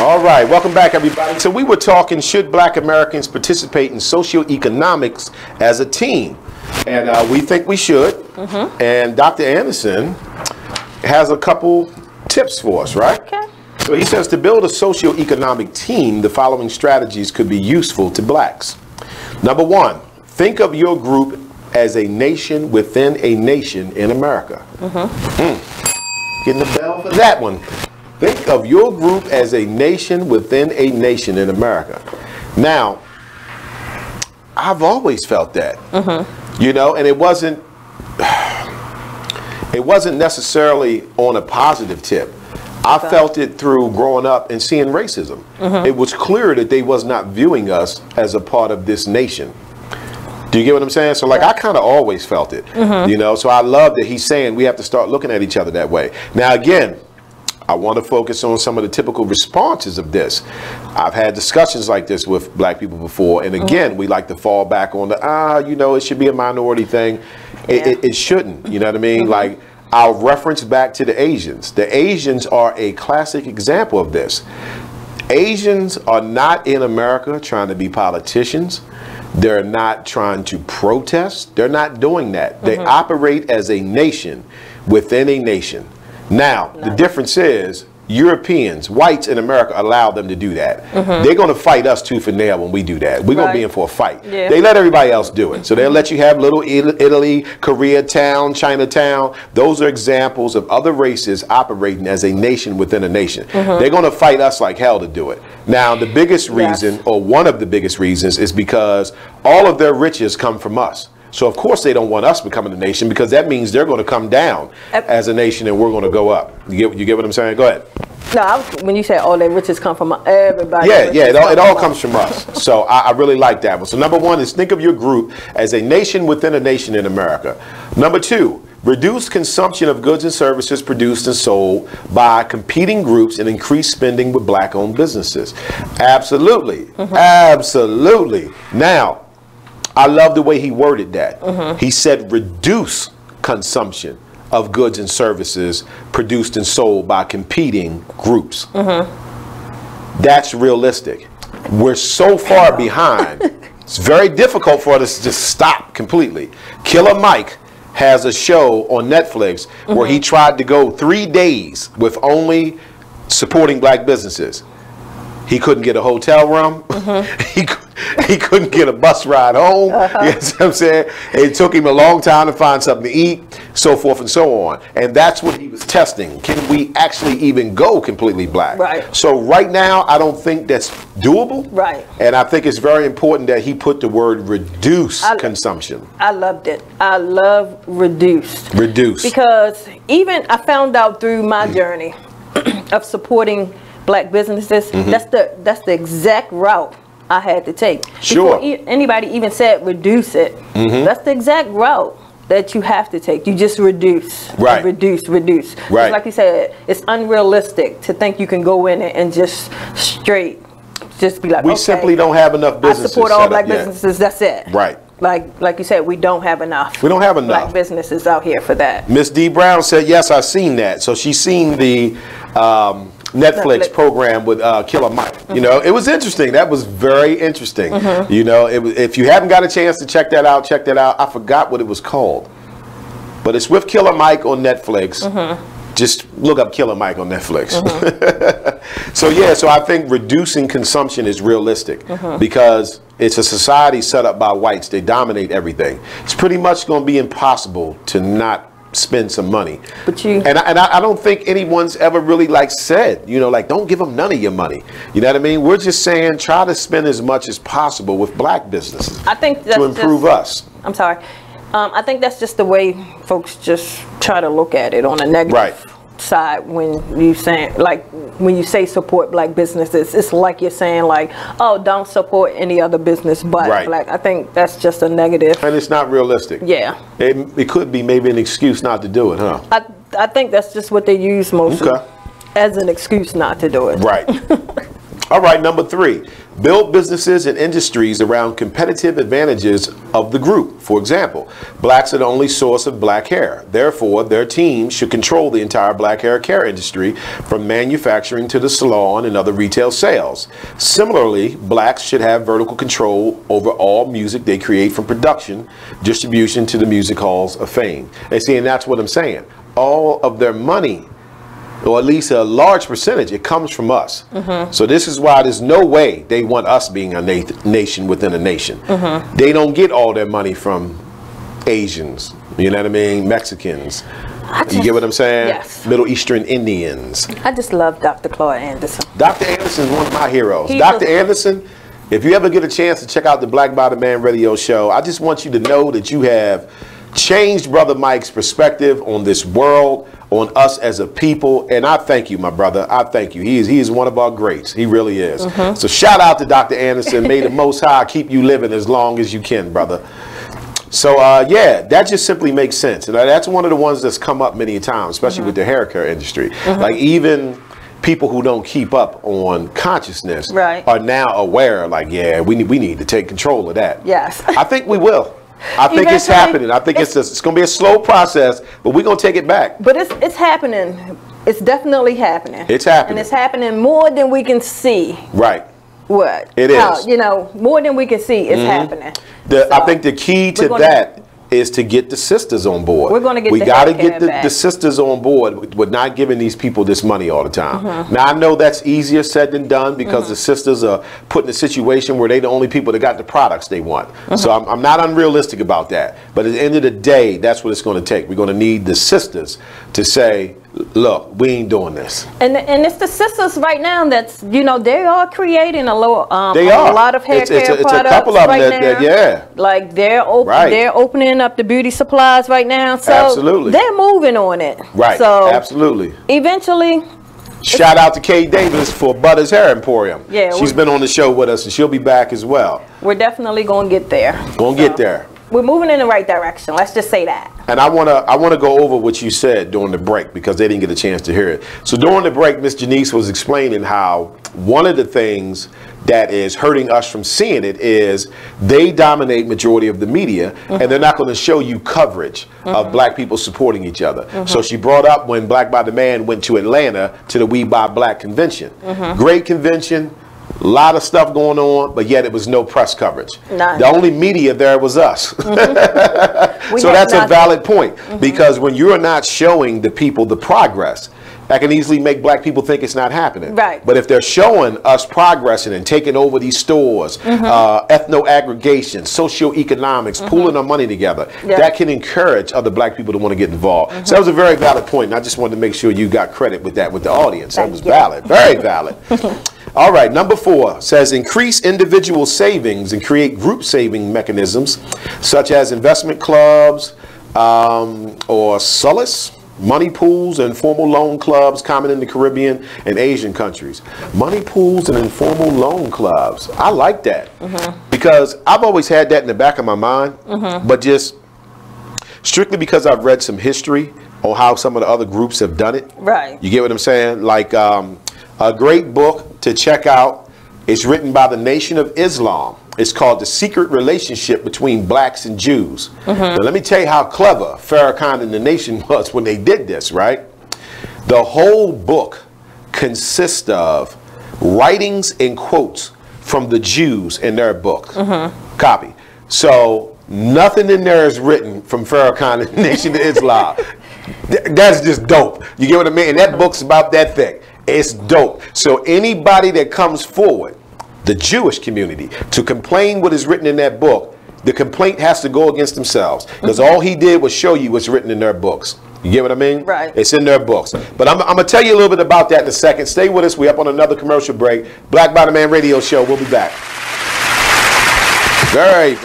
All right, welcome back, everybody. So we were talking, should Black Americans participate in socioeconomics as a team? And we think we should. And Dr. Anderson has a couple tips for us, right? Okay. So he says to build a socioeconomic team, the following strategies could be useful to blacks. Number one, think of your group as a nation within a nation in America. Getting the bell for that one. Think of your group as a nation within a nation in America. Now, I've always felt that, you know, and it wasn't necessarily on a positive tip. I felt it through growing up and seeing racism. It was clear that they was not viewing us as a part of this nation. Do you get what I'm saying? So like I kind of always felt it, you know, so I love that he's saying we have to start looking at each other that way. Now again, I want to focus on some of the typical responses of this. I've had discussions like this with black people before, and again, we like to fall back on the, you know, it should be a minority thing. It shouldn't, you know what I mean? Like, I'll reference back to the Asians. The Asians are a classic example of this. Asians are not in America trying to be politicians. They're not trying to protest. They're not doing that. They operate as a nation within a nation. Now, the difference is Europeans, whites in America allow them to do that. They're going to fight us tooth and nail when we do that. We're going to be in for a fight. They let everybody else do it. So they'll let you have little Italy, Koreatown, Chinatown. Those are examples of other races operating as a nation within a nation. They're going to fight us like hell to do it. Now, the biggest reason, or one of the biggest reasons, is because all of their riches come from us. So of course they don't want us becoming a nation, because that means they're going to come down as a nation and we're going to go up. You get what I'm saying? Go ahead.
No, when you say all their riches come from everybody.
Yeah, it all comes from us. So I really like that one. So number one is think of your group as a nation within a nation in America. Number two, reduce consumption of goods and services produced and sold by competing groups and increase spending with black-owned businesses. Absolutely. Absolutely. Now, I love the way he worded that. He said reduce consumption of goods and services produced and sold by competing groups. That's realistic. We're so far behind. It's very difficult for us to just stop completely. Killer Mike has a show on Netflix where he tried to go 3 days with only supporting black businesses. He couldn't get a hotel room. He couldn't get a bus ride home. You know what I'm saying? It took him a long time to find something to eat, so forth and so on. And that's what he was testing. Can we actually even go completely black? So right now, I don't think that's doable. And I think it's very important that he put the word reduce consumption.
I loved it. I love reduced.
Reduce.
Because even I found out through my journey of supporting black businesses, that's the exact route I had to take. Before anybody even said reduce it, that's the exact route that you have to take. You just reduce,
right?
Reduce.
Right.
Like you said, it's unrealistic to think you can go in and just straight, just be like,
we
okay,
simply don't have enough businesses.
I support all black businesses. That's it.
Right.
Like you said, we don't have enough.
We don't have enough
black businesses out here for that.
Miss D. Brown said, yes, I've seen that. So she's seen the Netflix program with Killer Mike. You know, it was interesting. That was very interesting. You know, if you haven't got a chance to check that out, check that out. I forgot what it was called, but it's with Killer Mike on Netflix. Just look up Killer Mike on Netflix. So yeah, so I think reducing consumption is realistic because it's a society set up by whites. They dominate everything. It's pretty much going to be impossible to not spend some money. But I don't think anyone's ever really like said, you know, like don't give them none of your money. You know what I mean? We're just saying try to spend as much as possible with black businesses.
I think that's
to improve us.
I'm sorry. I think that's just the way folks just try to look at it on a negative side when you say support black businesses. It's like you're saying like, oh, don't support any other business but black. I think that's just a negative.
And it's not realistic.
Yeah.
It could be maybe an excuse not to do it, huh?
I think that's just what they use mostly as an excuse not to do it.
Right. All right, number 3. Build businesses and industries around competitive advantages of the group. For example, blacks are the only source of black hair. Therefore, their teams should control the entire black hair care industry from manufacturing to the salon and other retail sales. Similarly, blacks should have vertical control over all music they create from production, distribution to the music halls of fame. And see, and that's what I'm saying. All of their money, or at least a large percentage, it comes from us. So this is why there's no way they want us being a nation within a nation. They don't get all their money from Asians, you know what I mean, Mexicans. You get what I'm saying?
Yes.
Middle Eastern Indians.
I just love Dr. Claude Anderson.
Dr. Anderson is one of my heroes. Dr. Anderson, if you ever get a chance to check out the Black Bottom Man radio show, I just want you to know that you have changed Brother Mike's perspective on this world, on us as a people, and I thank you, my brother. I thank you. He is one of our greats. He really is. So shout out to Dr. Anderson. May the Most High keep you living as long as you can, brother. So yeah, that just simply makes sense, and that's one of the ones that's come up many times, especially with the hair care industry. Like even people who don't keep up on consciousness are now aware. Like, yeah, we need to take control of that.
Yes.
I think we will. I think it's happening. I think it's going to be a slow process, but we're going to take it back.
But it's happening. It's definitely happening.
It's happening.
And it's happening more than we can see.
Right.
What?
It is.
You know, more than we can see, it's happening.
I think the key to that is to get the sisters on board.
We're going to get
we got to get the sisters on board with not giving these people this money all the time. Now, I know that's easier said than done because the sisters are put in a situation where they're the only people that got the products they want. So I'm not unrealistic about that. But at the end of the day, that's what it's going to take. We're going to need the sisters to say, look, we ain't doing this.
And it's the sisters right now that's, you know, they are creating a lot of hair care products. It's a couple of them that like they're opening up the beauty supplies right now. So they're moving on it.
Right.
So
absolutely.
Eventually.
Shout out to Kay Davis for Butter's Hair Emporium. Yeah. She's been on the show with us and she'll be back as well.
We're definitely going to get there.
Going to get there.
We're moving in the right direction. Let's just say that.
And I wanna go over what you said during the break because they didn't get a chance to hear it. So during the break, Miss Janice was explaining how one of the things that is hurting us from seeing it is they dominate majority of the media and they're not going to show you coverage of black people supporting each other. So she brought up when Black by the Man went to Atlanta to the We Buy Black convention. Great convention. A lot of stuff going on, but yet it was no press coverage. The only media there was us. So that's a valid point because when you're not showing the people the progress, that can easily make black people think it's not happening.
Right.
But if they're showing us progressing and taking over these stores, ethno-aggregation, socioeconomics, pooling our money together, that can encourage other black people to want to get involved. So that was a very valid point, and I just wanted to make sure you got credit with that with the audience. That was valid, very valid. All right, number 4 says increase individual savings and create group saving mechanisms such as investment clubs or solace, money pools, and informal loan clubs common in the Caribbean and Asian countries. Money pools and informal loan clubs. I like that because I've always had that in the back of my mind, but just strictly because I've read some history on how some of the other groups have done it.
Right.
You get what I'm saying? Like a great book to check out. It's written by the Nation of Islam. It's called The Secret Relationship Between Blacks and Jews. Now, let me tell you how clever Farrakhan and the Nation was when they did this, right? The whole book consists of writings and quotes from the Jews in their book. Copy. So nothing in there is written from Farrakhan and the Nation of Islam. That's just dope. You get what I mean? And that book's about that thick. It's dope. So anybody that comes forward, the Jewish community, to complain what is written in that book, the complaint has to go against themselves. Because all he did was show you what's written in their books. You get what I mean? Right. It's in their books. But I'm going to tell you a little bit about that in a second. Stay with us. We're up on another commercial break. Black Bottom Man Radio Show. We'll be back. Very good.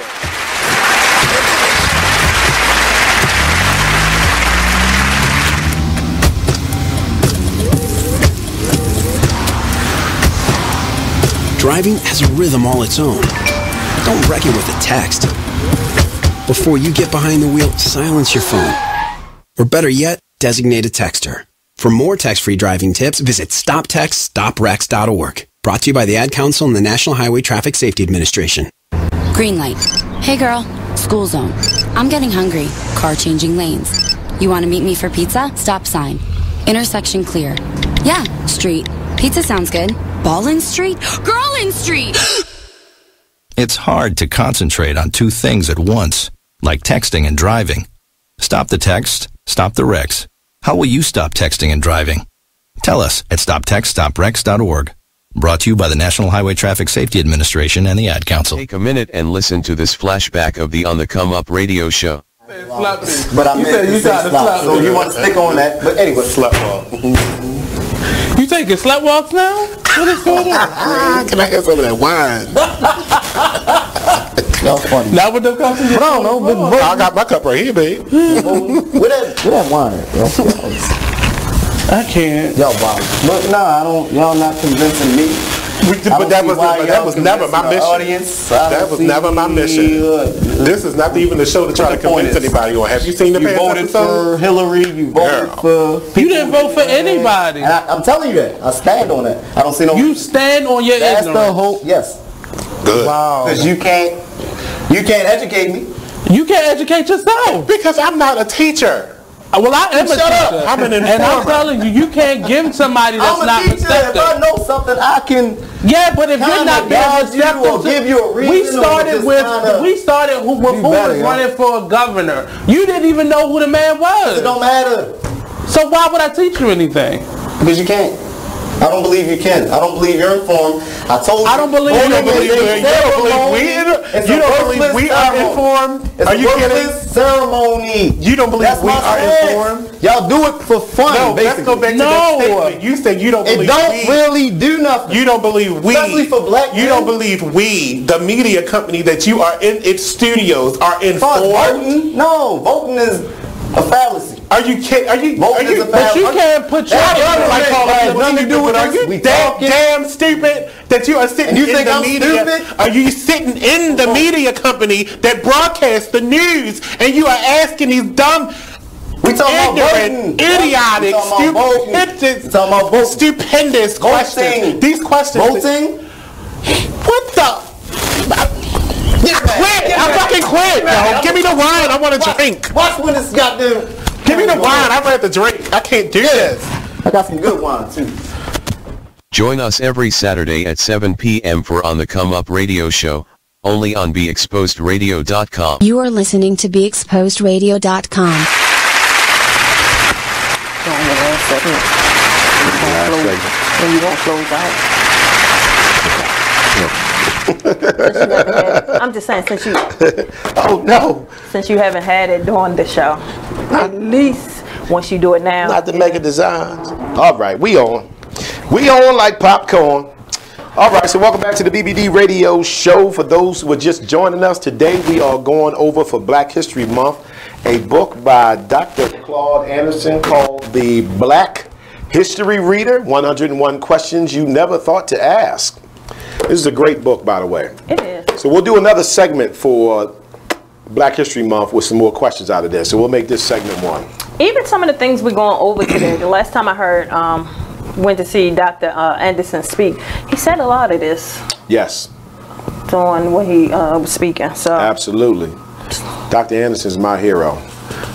Driving has a rhythm all its own. Don't wreck it with a text. Before you get behind the wheel, silence your phone. Or better yet, designate a texter. For more text-free driving tips, visit stoptextstoprex.org. Brought to you by the Ad Council and the National Highway Traffic Safety Administration.
Green light. Hey girl, school zone. I'm getting hungry. Car changing lanes. You want to meet me for pizza? Stop sign. Intersection clear. Yeah, street. Pizza sounds good. Ballin Street? Girlin Street!
It's hard to concentrate on two things at once, like texting and driving. Stop the text, stop the wrecks. How will you stop texting and driving? Tell us at stoptextstoprex.org. Brought to you by the National Highway Traffic Safety Administration and the Ad Council.
Take a minute and listen to this flashback of the On the Come Up radio show.
But I meant you tried to slap, so you want to stick on that. But anyway,
Slut You taking slut walks now? What is going on?
Can I have some of that wine? That was funny.
Now with the cups?
I don't know. But I got my cup right here, babe. Where that wine at, bro?
I can't.
Yo, Bob. But no, I don't. Y'all not convincing me.
But that was never my mission. That was never my mission. This is not even the show to try to convince anybody. Or have you seen the
You voted for Hillary. You voted for.
You didn't vote for anybody.
And I'm telling you that. I stand on that. I don't see no.
You stand on your ignorance.
That's the whole. Yes.
Good.
Wow.
Because you can't educate me.
You can't educate yourself.
Because I'm not a teacher.
Well, I am a teacher.
Up.
I'm an informer. And I'm telling you, you can't give somebody that's not receptive.
If I know something, I can.
Yeah, but if you're not being receptive,
give you a reason.
we started with who was running for a governor. You didn't even know who the man was.
It don't matter.
So why would I teach you anything?
Because you can't. I don't believe you can. I don't believe you're informed. I told you.
I don't believe you don't believe we are informed.
Are you kidding? Ceremony.
You don't believe we are informed?
Y'all do it for fun.
No,
basically.
let's go back to that statement. You said you don't believe
it don't really do nothing.
You don't believe we.
Especially for black men.
You don't believe we, the media company that you are in its studios, are informed.
Voting? No, voting is a fallacy.
Are you kidding? But you
can't put your
like nothing to do with Are you damn stupid that you are sitting in the media? Stupid? Are you sitting in the media company that broadcasts the news and you are asking these dumb, ignorant, idiotic, stupendous questions? These questions.
Voting?
What the? Quit! I fucking quit, yo. Give me the wine. I want to drink.
Watch when it's got them.
Give me the wine. I'd rather drink. I can't do this.
I got some good wine, too.
Join us every Saturday at 7 p.m. for On the Come Up radio show, only on BeExposedRadio.com.
You are listening to BeExposedRadio.com.
When you won't close out. I'm just saying, since you since you haven't had it during the show, at least once you do it now.
Not to make a designs. All right, we on like popcorn. All right, so welcome back to the BBD Radio Show. For those who are just joining us today, we are going over for Black History Month a book by Dr. Claude Anderson called The Black History Reader: 101 Questions You Never Thought to Ask. This is a great book, by the way.
It is.
So we'll do another segment for Black History Month with some more questions out of this. So we'll make this segment 1.
Even some of the things we're going over today, the last time I heard, went to see Dr. Anderson speak, he said a lot of this.
Yes.
On when he was speaking. So
absolutely. Dr. Anderson's my hero.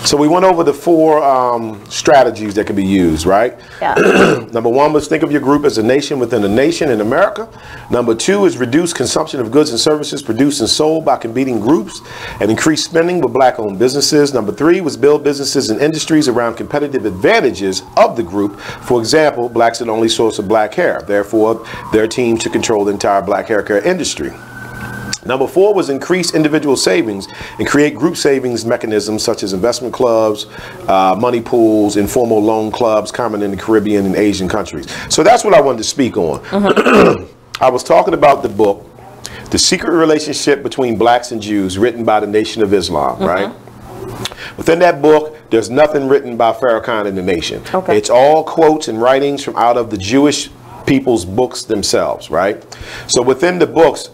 So we went over the 4 strategies that can be used, right?
Yeah.
Number 1 was think of your group as a nation within a nation in America. Number 2 is reduce consumption of goods and services produced and sold by competing groups and increase spending with black-owned businesses. Number 3 was build businesses and industries around competitive advantages of the group. For example, blacks are the only source of black hair. Therefore, their team should control the entire black hair care industry. Number 4 was increase individual savings and create group savings mechanisms such as investment clubs, money pools, informal loan clubs common in the Caribbean and Asian countries. So that's what I wanted to speak on. I was talking about the book, The Secret Relationship Between Blacks and Jews, written by the Nation of Islam, right? Within that book, there's nothing written by Farrakhan and the Nation. It's all quotes and writings from out of the Jewish people's books themselves, right? So within the books,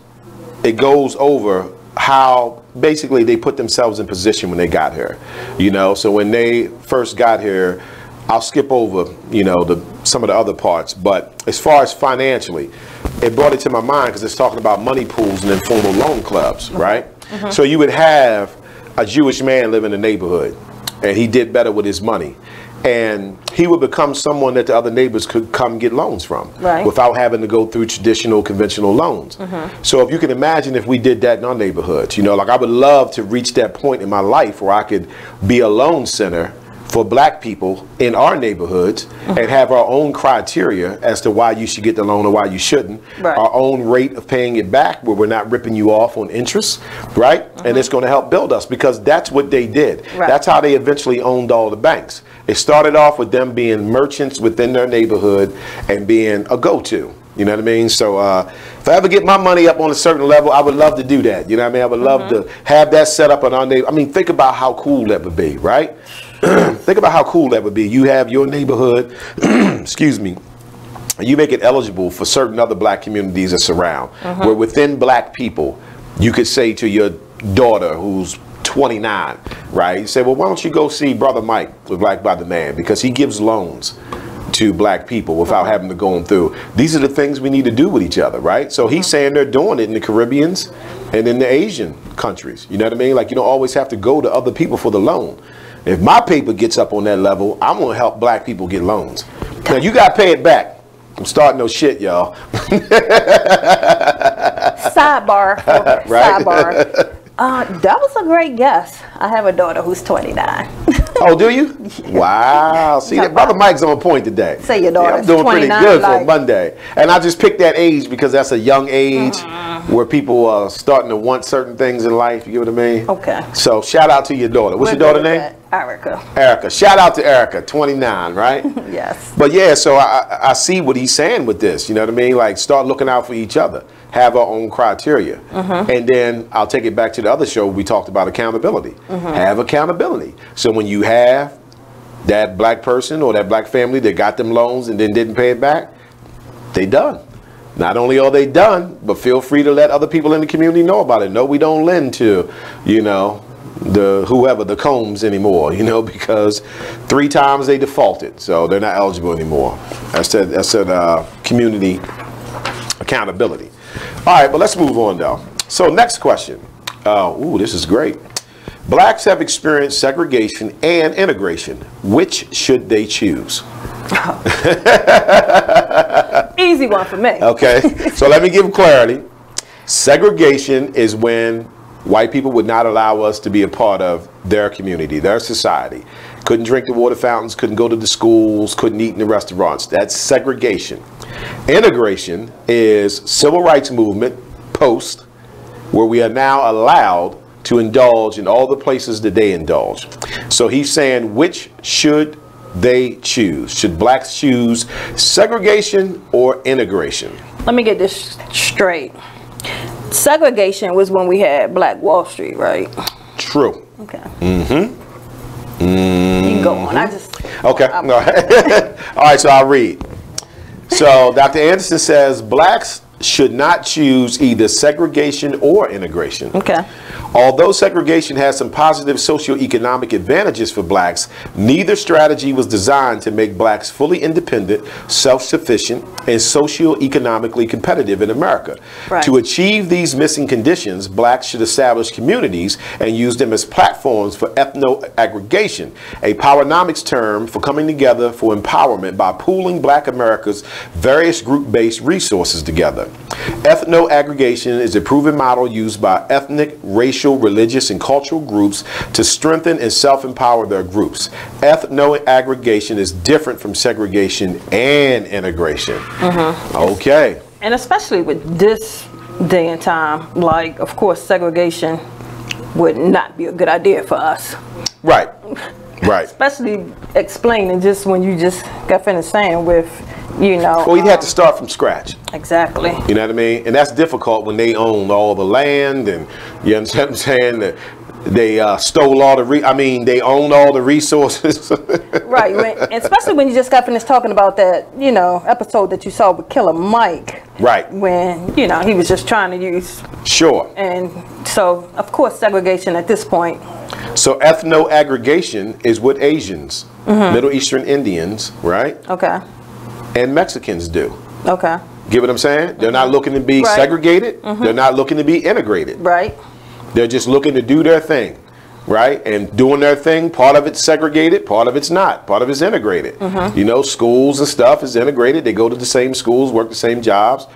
it goes over how basically they put themselves in position when they got here, you know. So when they first got here, I'll skip over, you know, some of the other parts, but as far as financially, it brought it to my mind because it's talking about money pools and informal loan clubs, right? So you would have a Jewish man live in the neighborhood and he did better with his money. And he would become someone that the other neighbors could come get loans from without having to go through traditional, conventional loans. So if you can imagine if we did that in our neighborhoods, you know, like I would love to reach that point in my life where I could be a loan center for black people in our neighborhoods and have our own criteria as to why you should get the loan or why you shouldn't. Our own rate of paying it back where we're not ripping you off on interest, right? And it's going to help build us because that's what they did. That's how they eventually owned all the banks. It started off with them being merchants within their neighborhood and being a go-to. You know what I mean? So if I ever get my money up on a certain level, I would love to do that. You know what I mean? I would love to have that set up in our neighborhood. I mean, think about how cool that would be, right? Think about how cool that would be. You have your neighborhood, excuse me, and you make it eligible for certain other black communities that surround. Where within black people, you could say to your daughter who's 29, right? You say, well, why don't you go see Brother Mike with Black by the Man because he gives loans to black people without having to go them through. These are the things we need to do with each other, right? So he's saying they're doing it in the Caribbeans and in the Asian countries. You know what I mean? Like you don't always have to go to other people for the loan. If my paper gets up on that level, I'm gonna help black people get loans. Now you gotta pay it back. I'm starting no shit, y'all.
Sidebar. Sidebar. That was a great guess. I have a daughter who's 29.
Oh, do you? Wow. See, that Brother Mike's on point today.
Say your daughter's
I'm doing pretty good
like,
for a Monday. And I just picked that age because that's a young age where people are starting to want certain things in life. You get what I mean? Okay. So shout out to your daughter. What's your daughter's name?
Erica.
Erica. Shout out to Erica, 29, right?
Yes.
But yeah, so I see what he's saying with this. You know what I mean? Like start looking out for each other. Have our own criteria. And then I'll take it back to the other show we talked about accountability. Have accountability. So when you have that black person or that black family that got them loans and then didn't pay it back, they done. Not only are they done, but feel free to let other people in the community know about it. No, we don't lend to, you know, the Combs anymore, you know, because 3 times they defaulted. So they're not eligible anymore. That's community accountability. All right, but let's move on though. So next question. Ooh, this is great. Blacks have experienced segregation and integration. Which should they choose?
Easy one for me.
Okay, so let me give clarity. Segregation is when white people would not allow us to be a part of their community, their society. Couldn't drink the water fountains, couldn't go to the schools, couldn't eat in the restaurants. That's segregation. Integration is civil rights movement post, where we are now allowed to indulge in all the places that they indulge. So he's saying, which should they choose? Should blacks choose segregation or integration?
Let me get this straight. Segregation was when we had Black Wall Street, right?
True.
Okay.
You
can go on.
Okay. All right, so I'll read. So Dr. Anderson says blacks should not choose either segregation or integration.
Okay.
Although segregation has some positive socioeconomic advantages for blacks, neither strategy was designed to make blacks fully independent, self-sufficient, and socioeconomically competitive in America.
Right.
To achieve these missing conditions, blacks should establish communities and use them as platforms for ethno-aggregation, a powernomics term for coming together for empowerment by pooling black America's various group-based resources together. Ethno-aggregation is a proven model used by ethnic, racial, religious, and cultural groups to strengthen and self-empower their groups. Ethno-aggregation is different from segregation and integration. Okay.
And especially with this day and time, like, of course, segregation would not be a good idea for us.
Right. Right.
Especially explaining just when you just got finished saying with, you know.
Well, you had to start from scratch.
Exactly.
You know what I mean? And that's difficult when they own all the land, and you understand what I'm saying? That they stole all the they own all the resources.
Right. And especially when you just got finished talking about that, you know, episode that you saw with Killer Mike.
Right.
When, you know, he was just trying to use.
Sure.
And so, of course, segregation at this point.
So ethno-aggregation is what Asians, Middle Eastern Indians, right?
Okay.
And Mexicans do.
Okay.
Get what I'm saying? They're not looking to be segregated. They're not looking to be integrated.
Right.
They're just looking to do their thing, right? And doing their thing, part of it's segregated, part of it's not. Part of it's integrated. You know, schools and stuff is integrated. They go to the same schools, work the same jobs.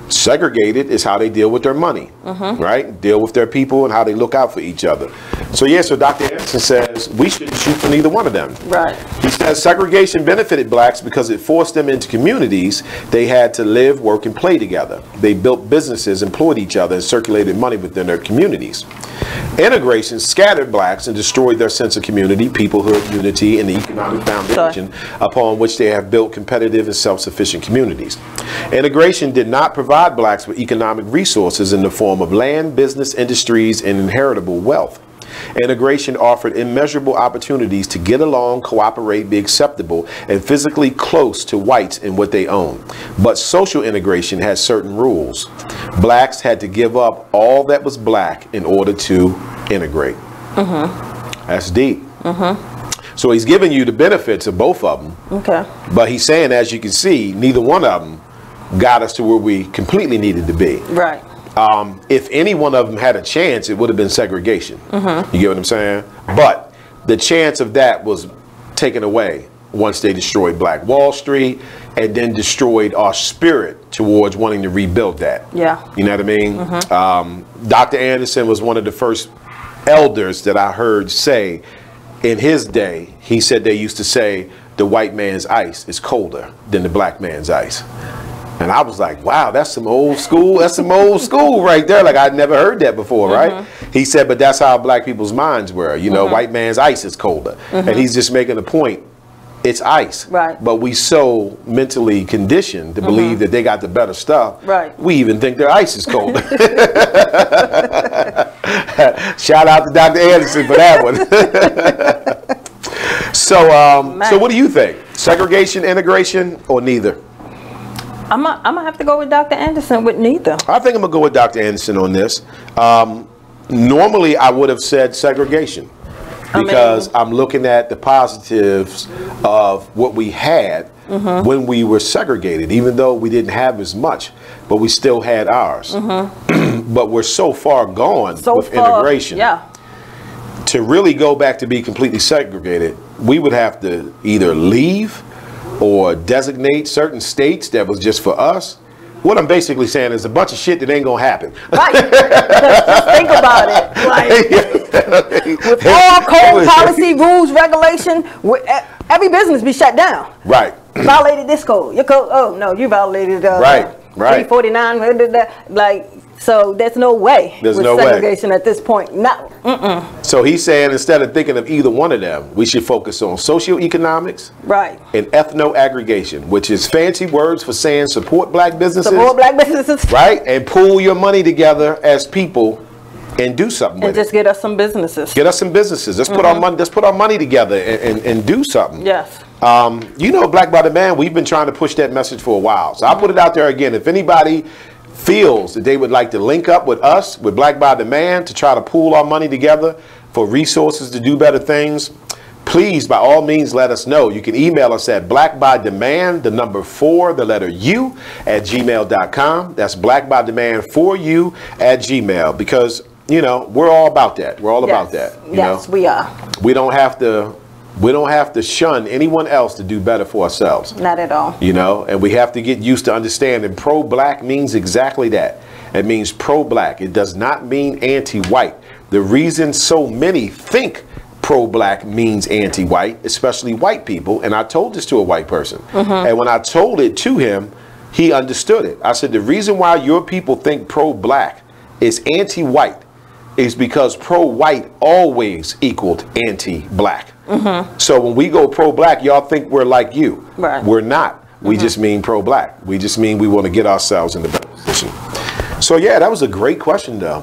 Segregated is how they deal with their money, right? Deal with their people and how they look out for each other. So yeah, so Dr. Anderson says we shouldn't shoot for neither one of them.
Right.
He says segregation benefited blacks because it forced them into communities they had to live, work, and play together. They built businesses, employed each other, and circulated money within their communities. Integration scattered blacks and destroyed their sense of community, peoplehood, unity, and the economic foundation upon which they have built competitive and self-sufficient communities. Integration did not provide blacks with economic resources in the form of land, business, industries, and inheritable wealth. Integration offered immeasurable opportunities to get along, cooperate, be acceptable, and physically close to whites in what they own. But social integration has certain rules. Blacks had to give up all that was black in order to integrate. That's deep. So he's giving you the benefits of both of them.
Okay.
But he's saying, as you can see, neither one of them got us to where we completely needed to be.
Right.
If any one of them had a chance, it would have been segregation. You get what I'm saying? But the chance of that was taken away once they destroyed Black Wall Street and then destroyed our spirit towards wanting to rebuild that.
Yeah.
You know what I mean? Dr. Anderson was one of the first elders that I heard say in his day. He said they used to say the white man's ice is colder than the black man's ice. And I was like, wow, that's some old school. That's some old school right there. Like, I'd never heard that before, right? He said, but that's how black people's minds were. You know, white man's ice is colder. And he's just making a point. It's ice. Right. But we so mentally conditioned to believe that they got the better stuff. Right. We even think their ice is colder. Shout out to Dr. Anderson for that one. So what do you think? Segregation, integration, or neither?
I'm gonna have to go with Dr. Anderson with neither.
I think I'm gonna go with Dr. Anderson on this. Normally, I would have said segregation because I'm looking at the positives of what we had when we were segregated, even though we didn't have as much, but we still had ours. But we're so far gone with integration. Yeah. To really go back to be completely segregated, we would have to either leave or designate certain states that was just for us. What I'm basically saying is a bunch of shit that ain't gonna happen.
Right. Just think about it. Like, with all code, policy, rules, regulation, every business be shut down.
Right.
You violated this code. Your code. Oh no, you violated. Right. 349. Like. So there's no way with segregation at this point. No.
So he's saying instead of thinking of either one of them, we should focus on socioeconomics and ethno-aggregation, which is fancy words for saying support black businesses.
Support black businesses.
Right? And pool your money together as people and do something with it.
And just get us some businesses.
Get us some businesses. Let's put our money. Let's put our money together and do something.
Yes.
You know, Black by the Man, we've been trying to push that message for a while. So I'll put it out there again. If anybody feels that they would like to link up with us, with Black by Demand, to try to pool our money together for resources to do better things, please, by all means, let us know. You can email us at blackbydemand, the number 4, the letter U, at gmail.com. That's blackbydemand4u at gmail, because, you know, we're all about that. We're all about that. You know?
We are.
We don't have to shun anyone else to do better for ourselves.
Not at all.
You know, and we have to get used to understanding pro-black means exactly that. It means pro-black. It does not mean anti-white. The reason so many think pro-black means anti-white, especially white people, and I told this to a white person, and when I told it to him, he understood it. I said, the reason why your people think pro-black is anti-white is because pro-white always equaled anti-black. So when we go pro-black, y'all think we're like you.
Right.
We're not. We just mean pro-black. We just mean we want to get ourselves in the better position. So yeah, that was a great question, though.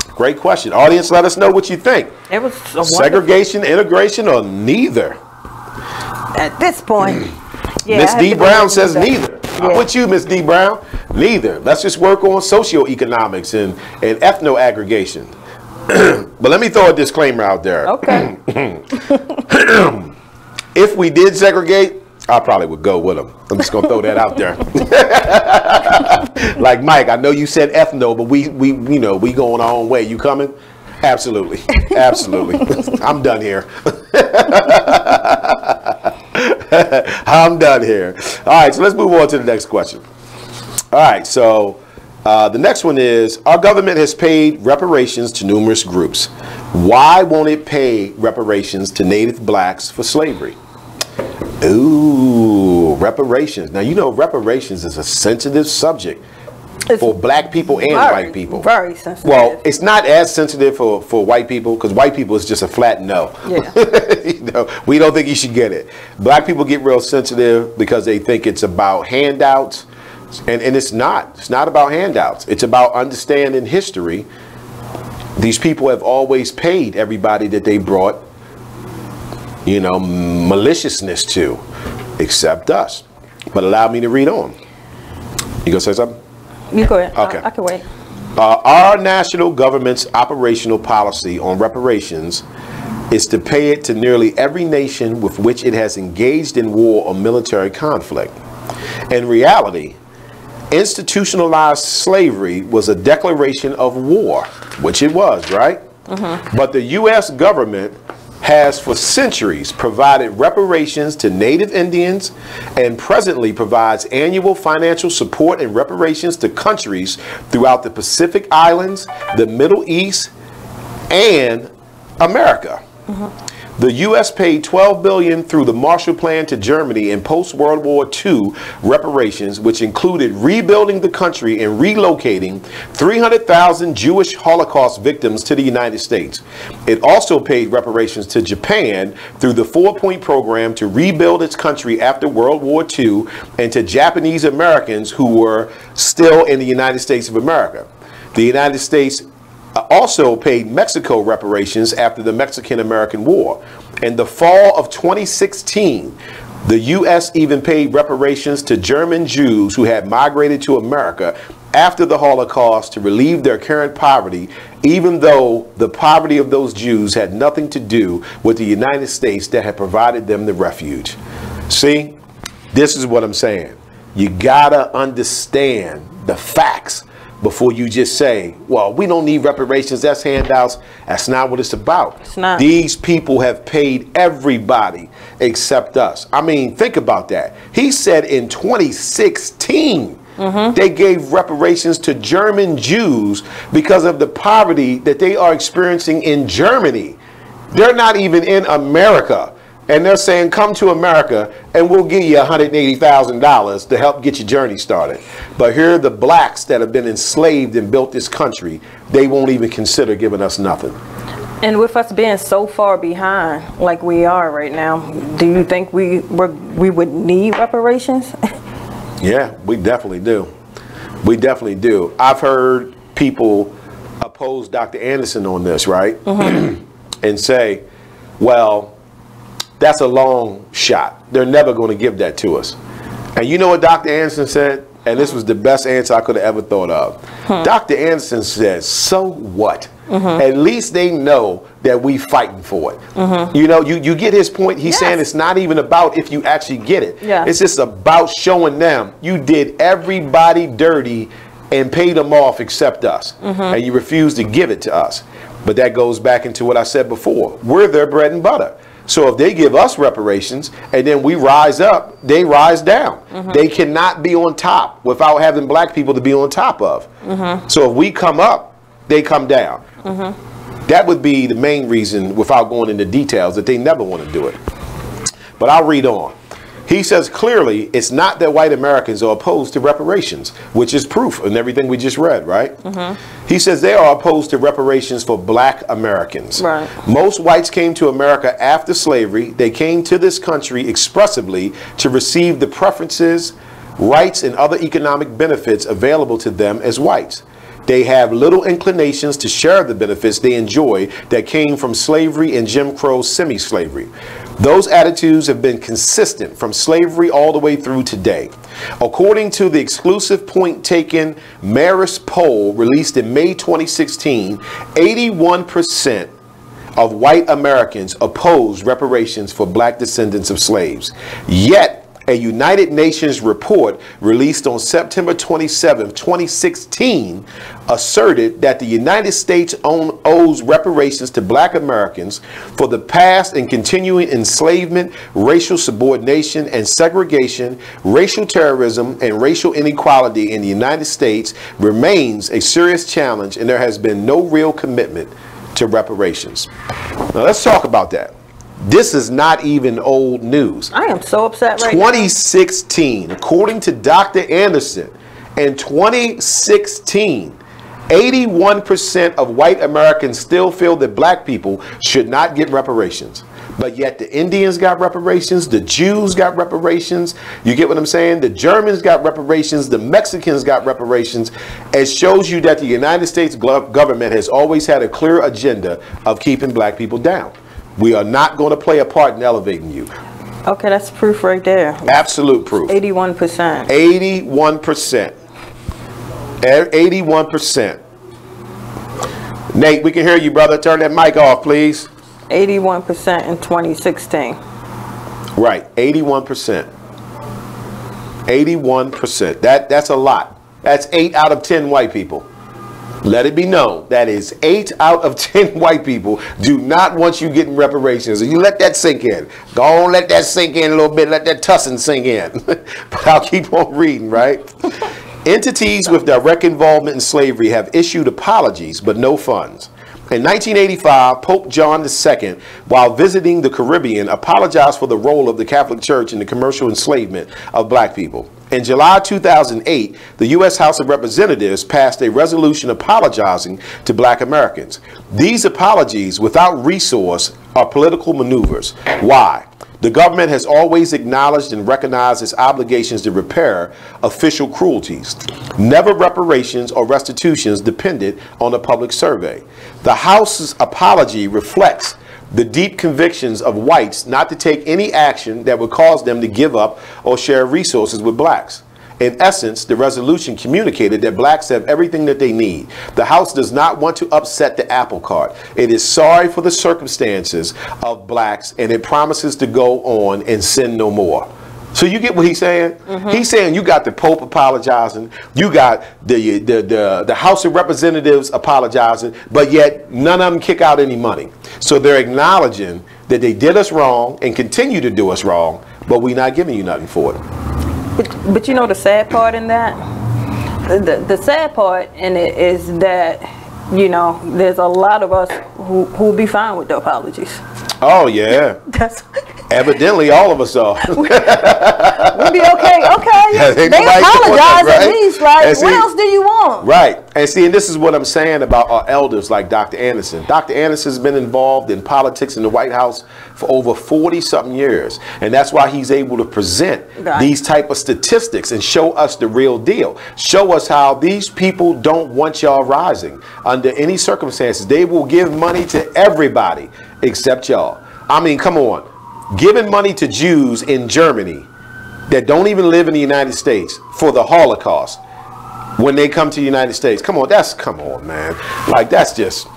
Great question. Audience, let us know what you think.
It was a
segregation, integration, or neither?
At this point, yeah.
Miss D. Brown says neither. I'm with you, Miss D. Brown. Neither. Let's just work on socioeconomics and ethno-aggregation. But let me throw a disclaimer out there.
Okay.
If we did segregate, I probably would go with them. I'm just gonna throw that out there. Like Mike, I know you said ethno, but we you know, we going our own way. You coming? Absolutely, absolutely. I'm done here. I'm done here. All right, so let's move on to the next question. All right, so the next one is, our government has paid reparations to numerous groups. Why won't it pay reparations to Native blacks for slavery? Ooh, reparations. Now, you know, reparations is a sensitive subject for black people and white people.
Very sensitive.
Well, it's not as sensitive for white people, because white people is just a flat no.
Yeah.
You know, we don't think you should get it. Black people get real sensitive because they think it's about handouts, and it's not. It's not about handouts. It's about understanding history. These people have always paid everybody that they brought, you know, maliciousness to, except us. But allow me to read on. You gonna say something?
You go ahead.
Okay.
I can wait.
Our national government's operational policy on reparations is to pay it to nearly every nation with which it has engaged in war or military conflict. In reality, institutionalized slavery was a declaration of war, which it was, right? But the U.S. government has for centuries provided reparations to Native Indians and presently provides annual financial support and reparations to countries throughout the Pacific Islands, the Middle East, and America. The U.S. paid $12 billion through the Marshall Plan to Germany in post-World War II reparations, which included rebuilding the country and relocating 300,000 Jewish Holocaust victims to the United States. It also paid reparations to Japan through the 4-point program to rebuild its country after World War II, and to Japanese Americans who were still in the United States of America. The United States also paid Mexico reparations after the Mexican-American War. In the fall of 2016, the U.S. even paid reparations to German Jews who had migrated to America after the Holocaust to relieve their current poverty, even though the poverty of those Jews had nothing to do with the United States that had provided them the refuge. See, this is what I'm saying. You gotta understand the facts before you just say, well, we don't need reparations, that's handouts. That's not what it's about.
It's not.
These people have paid everybody except us. I mean, think about that. He said in 2016, they gave reparations to German Jews because of the poverty that they are experiencing in Germany. They're not even in America. And they're saying, come to America and we'll give you $180,000 to help get your journey started. But here are the blacks that have been enslaved and built this country. They won't even consider giving us nothing.
And with us being so far behind like we are right now, do you think we would need reparations?
Yeah, we definitely do. We definitely do. I've heard people oppose Dr. Anderson on this, right? And say, well, that's a long shot. They're never going to give that to us. And you know what Dr. Anderson said? and this was the best answer I could have ever thought of. Dr. Anderson says, so what? At least they know that we fighting for it. You know, you get his point. He's saying it's not even about if you actually get it. It's just about showing them you did everybody dirty and paid them off except us. And you refuse to give it to us. But that goes back into what I said before. We're their bread and butter. So if they give us reparations and then we rise up, they rise down. They cannot be on top without having black people to be on top of. So if we come up, they come down. That would be the main reason, without going into details, that they never want to do it. But I'll read on. He says clearly it's not that white Americans are opposed to reparations, which is proof in everything we just read, right? He says they are opposed to reparations for black Americans. Most whites came to America after slavery. They came to this country expressively to receive the preferences, rights, and other economic benefits available to them as whites. They have little inclinations to share the benefits they enjoy that came from slavery and Jim Crow semi-slavery. Those attitudes have been consistent from slavery all the way through today. According to the exclusive point taken Marist poll released in May 2016, 81% of white Americans oppose reparations for black descendants of slaves. Yet, a United Nations report released on September 27, 2016, asserted that the United States owes reparations to black Americans for the past and continuing enslavement, racial subordination and segregation, racial terrorism, and racial inequality in the United States remains a serious challenge, and there has been no real commitment to reparations. Now let's talk about that. This is not even old news.
I am so upset right now.
2016, according to Dr. Anderson, in 2016, 81% of white Americans still feel that black people should not get reparations. But yet the Indians got reparations, the Jews got reparations, you get what I'm saying? The Germans got reparations, the Mexicans got reparations. It shows you that the United States government has always had a clear agenda of keeping black people down. We are not going to play a part in elevating you.
Okay, that's proof right there.
Absolute proof.
81%.
81%. 81%. Nate, we can hear you, brother. Turn that mic off, please.
81% in 2016.
Right, 81%. 81%. That's a lot. That's 8 out of 10 white people. Let it be known that is 8 out of 10 white people do not want you getting reparations. And you let that sink in. Go on, let that sink in a little bit. Let that tussin sink in. But I'll keep on reading, right? Entities with direct involvement in slavery have issued apologies, but no funds. In 1985, Pope John II, while visiting the Caribbean, apologized for the role of the Catholic Church in the commercial enslavement of black people. In July 2008, the U.S. House of Representatives passed a resolution apologizing to black Americans. These apologies, without resource, are political maneuvers. Why? The government has always acknowledged and recognized its obligations to repair official cruelties. Never reparations or restitutions depended on a public survey. The House's apology reflects the deep convictions of whites not to take any action that would cause them to give up or share resources with blacks. In essence, the resolution communicated that blacks have everything that they need. The House does not want to upset the apple cart. It is sorry for the circumstances of blacks, and it promises to go on and sin no more. So you get what he's saying? He's saying you got the Pope apologizing, you got the House of Representatives apologizing, but yet none of them kick out any money. So they're acknowledging that they did us wrong and continue to do us wrong, but we're not giving you nothing for it.
But you know the sad part in that? The sad part in it is that, you know, there's a lot of us who'll be fine with the apologies.
Oh, yeah.
That's
evidently all of us are.
We'll be okay. Okay.
Yeah,
they apologize at least. Like, what else do you want?
Right. And see, and this is what I'm saying about our elders like Dr. Anderson. Dr. Anderson's been involved in politics in the White House for over 40-something years. And that's why he's able to present these type of statistics and show us the real deal. Show us how these people don't want y'all rising under any circumstances. They will give money to everybody except y'all. I mean, come on. Giving money to Jews in Germany that don't even live in the United States for the Holocaust when they come to the United States. Come on, man. Like, that's just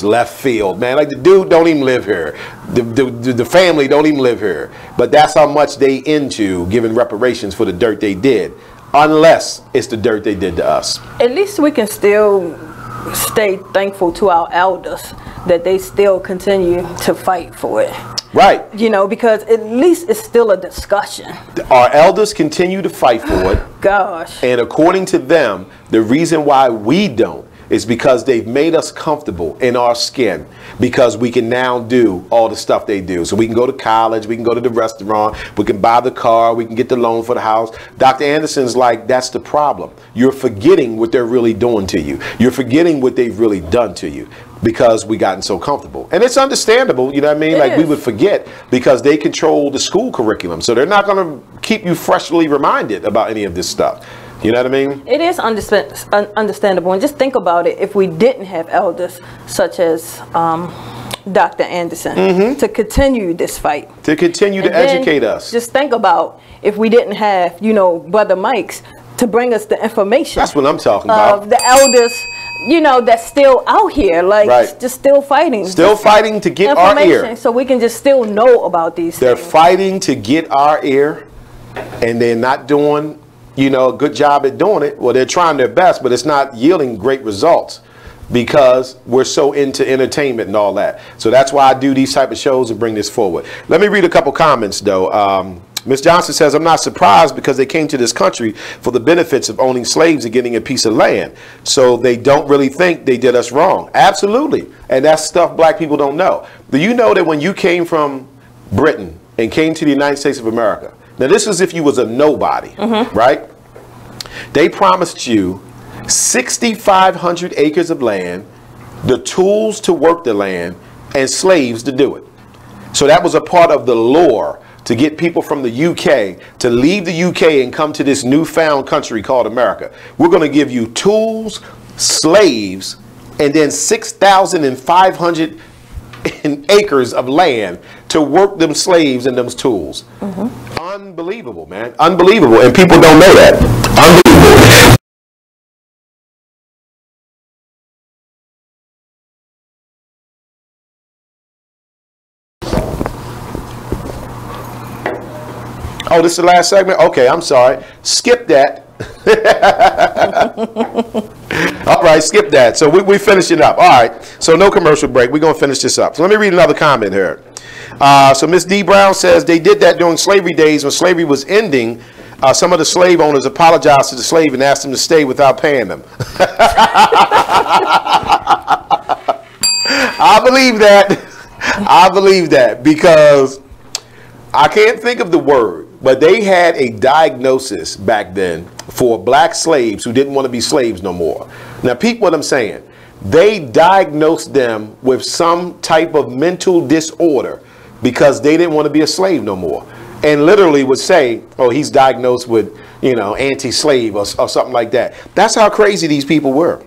left field, man. Like, the dude don't even live here. The family don't even live here. But that's how much they into giving reparations for the dirt they did, unless it's the dirt they did to us.
At least we can still stay thankful to our elders that they still continue to fight for it.
Right.
You know, because at least it's still a discussion.
Our elders continue to fight for it.
Gosh.
And according to them, the reason why we don't is because they've made us comfortable in our skin, because we can now do all the stuff they do. So we can go to college, we can go to the restaurant, we can buy the car, we can get the loan for the house. Dr. Anderson's like, that's the problem. You're forgetting what they're really doing to you. You're forgetting what they've really done to you, because we gotten so comfortable. And it's understandable, you know what I mean? Like, we would forget because they control the school curriculum. So they're not going to keep you freshly reminded about any of this stuff. You know what I mean?
It is understandable. And just think about it, if we didn't have elders such as Dr. Anderson to continue this fight.
To continue to educate us.
Just think about if we didn't have, you know, Brother Mike's to bring us the information.
That's what I'm talking about.
The elders, you know, that's still out here, like, just still fighting.
Still fighting to get our ear.
So we can just still know about these
They're
things.
fighting to get our ear, and they're not doing, you know, a good job at doing it. Well, they're trying their best, but it's not yielding great results because we're so into entertainment and all that. So that's why I do these type of shows and bring this forward. Let me read a couple comments, though. Ms. Johnson says, I'm not surprised because they came to this country for the benefits of owning slaves and getting a piece of land. So they don't really think they did us wrong. Absolutely. And that's stuff black people don't know. Do you know that when you came from Britain and came to the United States of America, now this is if you was a nobody, right? They promised you 6,500 acres of land, the tools to work the land, and slaves to do it. So that was a part of the lure to get people from the UK to leave the UK and come to this newfound country called America. We're going to give you tools, slaves, and then 6,500 acres of land to work them slaves and them tools. Unbelievable, man. Unbelievable. And people don't know that. Unbelievable. Oh, this is the last segment? Okay, I'm sorry. Skip that. All right, skip that. So we finish it up. All right, so no commercial break. We're going to finish this up. So let me read another comment here. So Miss D. Brown says they did that during slavery days when slavery was ending. Some of the slave owners apologized to the slave and asked them to stay without paying them. I believe that. I believe that because I can't think of the word, but they had a diagnosis back then for black slaves who didn't want to be slaves no more. Now, peep what I'm saying. They diagnosed them with some type of mental disorder because they didn't want to be a slave no more. And literally would say, oh, he's diagnosed with, you know, anti-slave or something like that. That's how crazy these people were.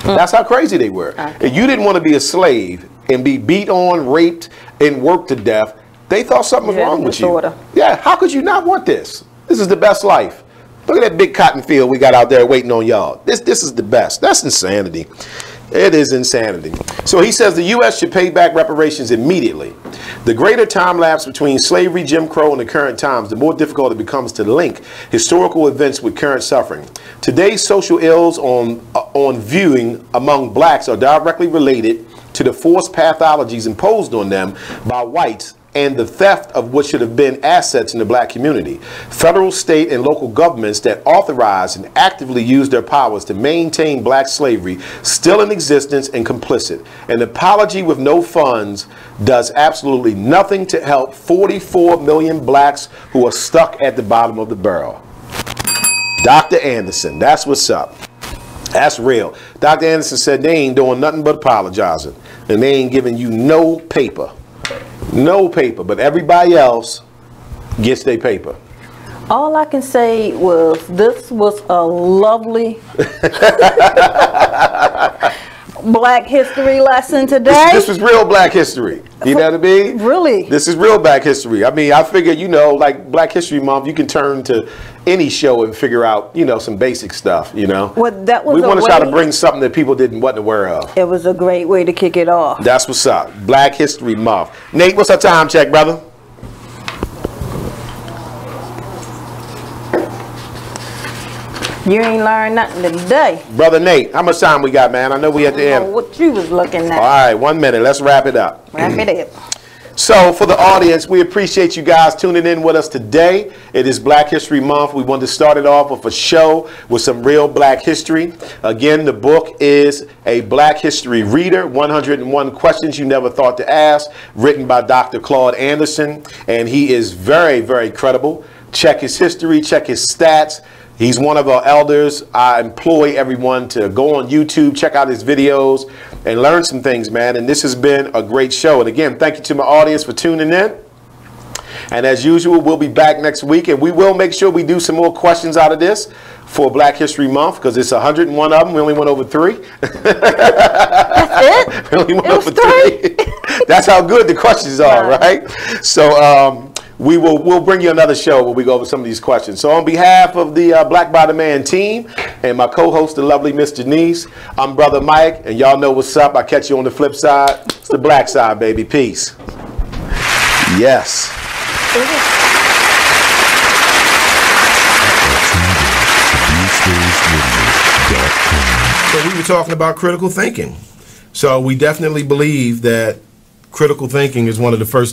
That's how crazy they were. If you didn't want to be a slave and be beat on, raped, and worked to death, they thought something was wrong with you. Yeah, how could you not want this? This is the best life. Look at that big cotton field we got out there waiting on y'all. This is the best. That's insanity. It is insanity. So he says the U.S. should pay back reparations immediately. The greater time lapse between slavery, Jim Crow, and the current times, the more difficult it becomes to link historical events with current suffering. Today's social ills on viewing among blacks are directly related to the forced pathologies imposed on them by whites and the theft of what should have been assets in the black community. Federal, state, and local governments that authorize and actively use their powers to maintain black slavery still in existence and complicit. An apology with no funds does absolutely nothing to help 44 million blacks who are stuck at the bottom of the barrel. Dr. Anderson, that's what's up. That's real. Dr. Anderson said they ain't doing nothing but apologizing, and they ain't giving you no paper. No paper, but everybody else gets their paper.
All I can say was this was a lovely Black history lesson today.
This was real Black history. You know what I mean?
Really?
This is real Black history. I mean, I figured, you know, like Black History Month, you can turn to any show and figure out, you know, some basic stuff, you know?
Well, that was
we want to try to bring something that people wasn't aware of.
It was a great way to kick it off.
That's what's up. Black History Month. Nate, what's our time check, brother?
You ain't learned nothing today.
Brother Nate, how much time we got, man? I know we at the end.
What you was looking at.
All right, 1 minute. Let's wrap it up.
Wrap it up.
So for the audience, we appreciate you guys tuning in with us today. It is Black History Month. We wanted to start it off with a show with some real Black history. Again, the book is A Black History Reader, 101 Questions You Never Thought to Ask, written by Dr. Claude Anderson. And he is very, very credible. Check his history, check his stats. He's one of our elders. I employ everyone to go on YouTube, check out his videos, and learn some things, man. And this has been a great show. And again, thank you to my audience for tuning in. And as usual, we'll be back next week, and we will make sure we do some more questions out of this for Black History Month, because it's 101 of them. We only went over 3.
That's it?
We only went over 3. That's how good the questions are, right? So, we'll bring you another show where we go over some of these questions. So on behalf of the Black by the Man team and my co-host, the lovely Miss Janice, I'm Brother Mike, and y'all know what's up. I'll catch you on the flip side. It's the black side, baby. Peace. Yes.
So we were talking about critical thinking. So we definitely believe that critical thinking is one of the first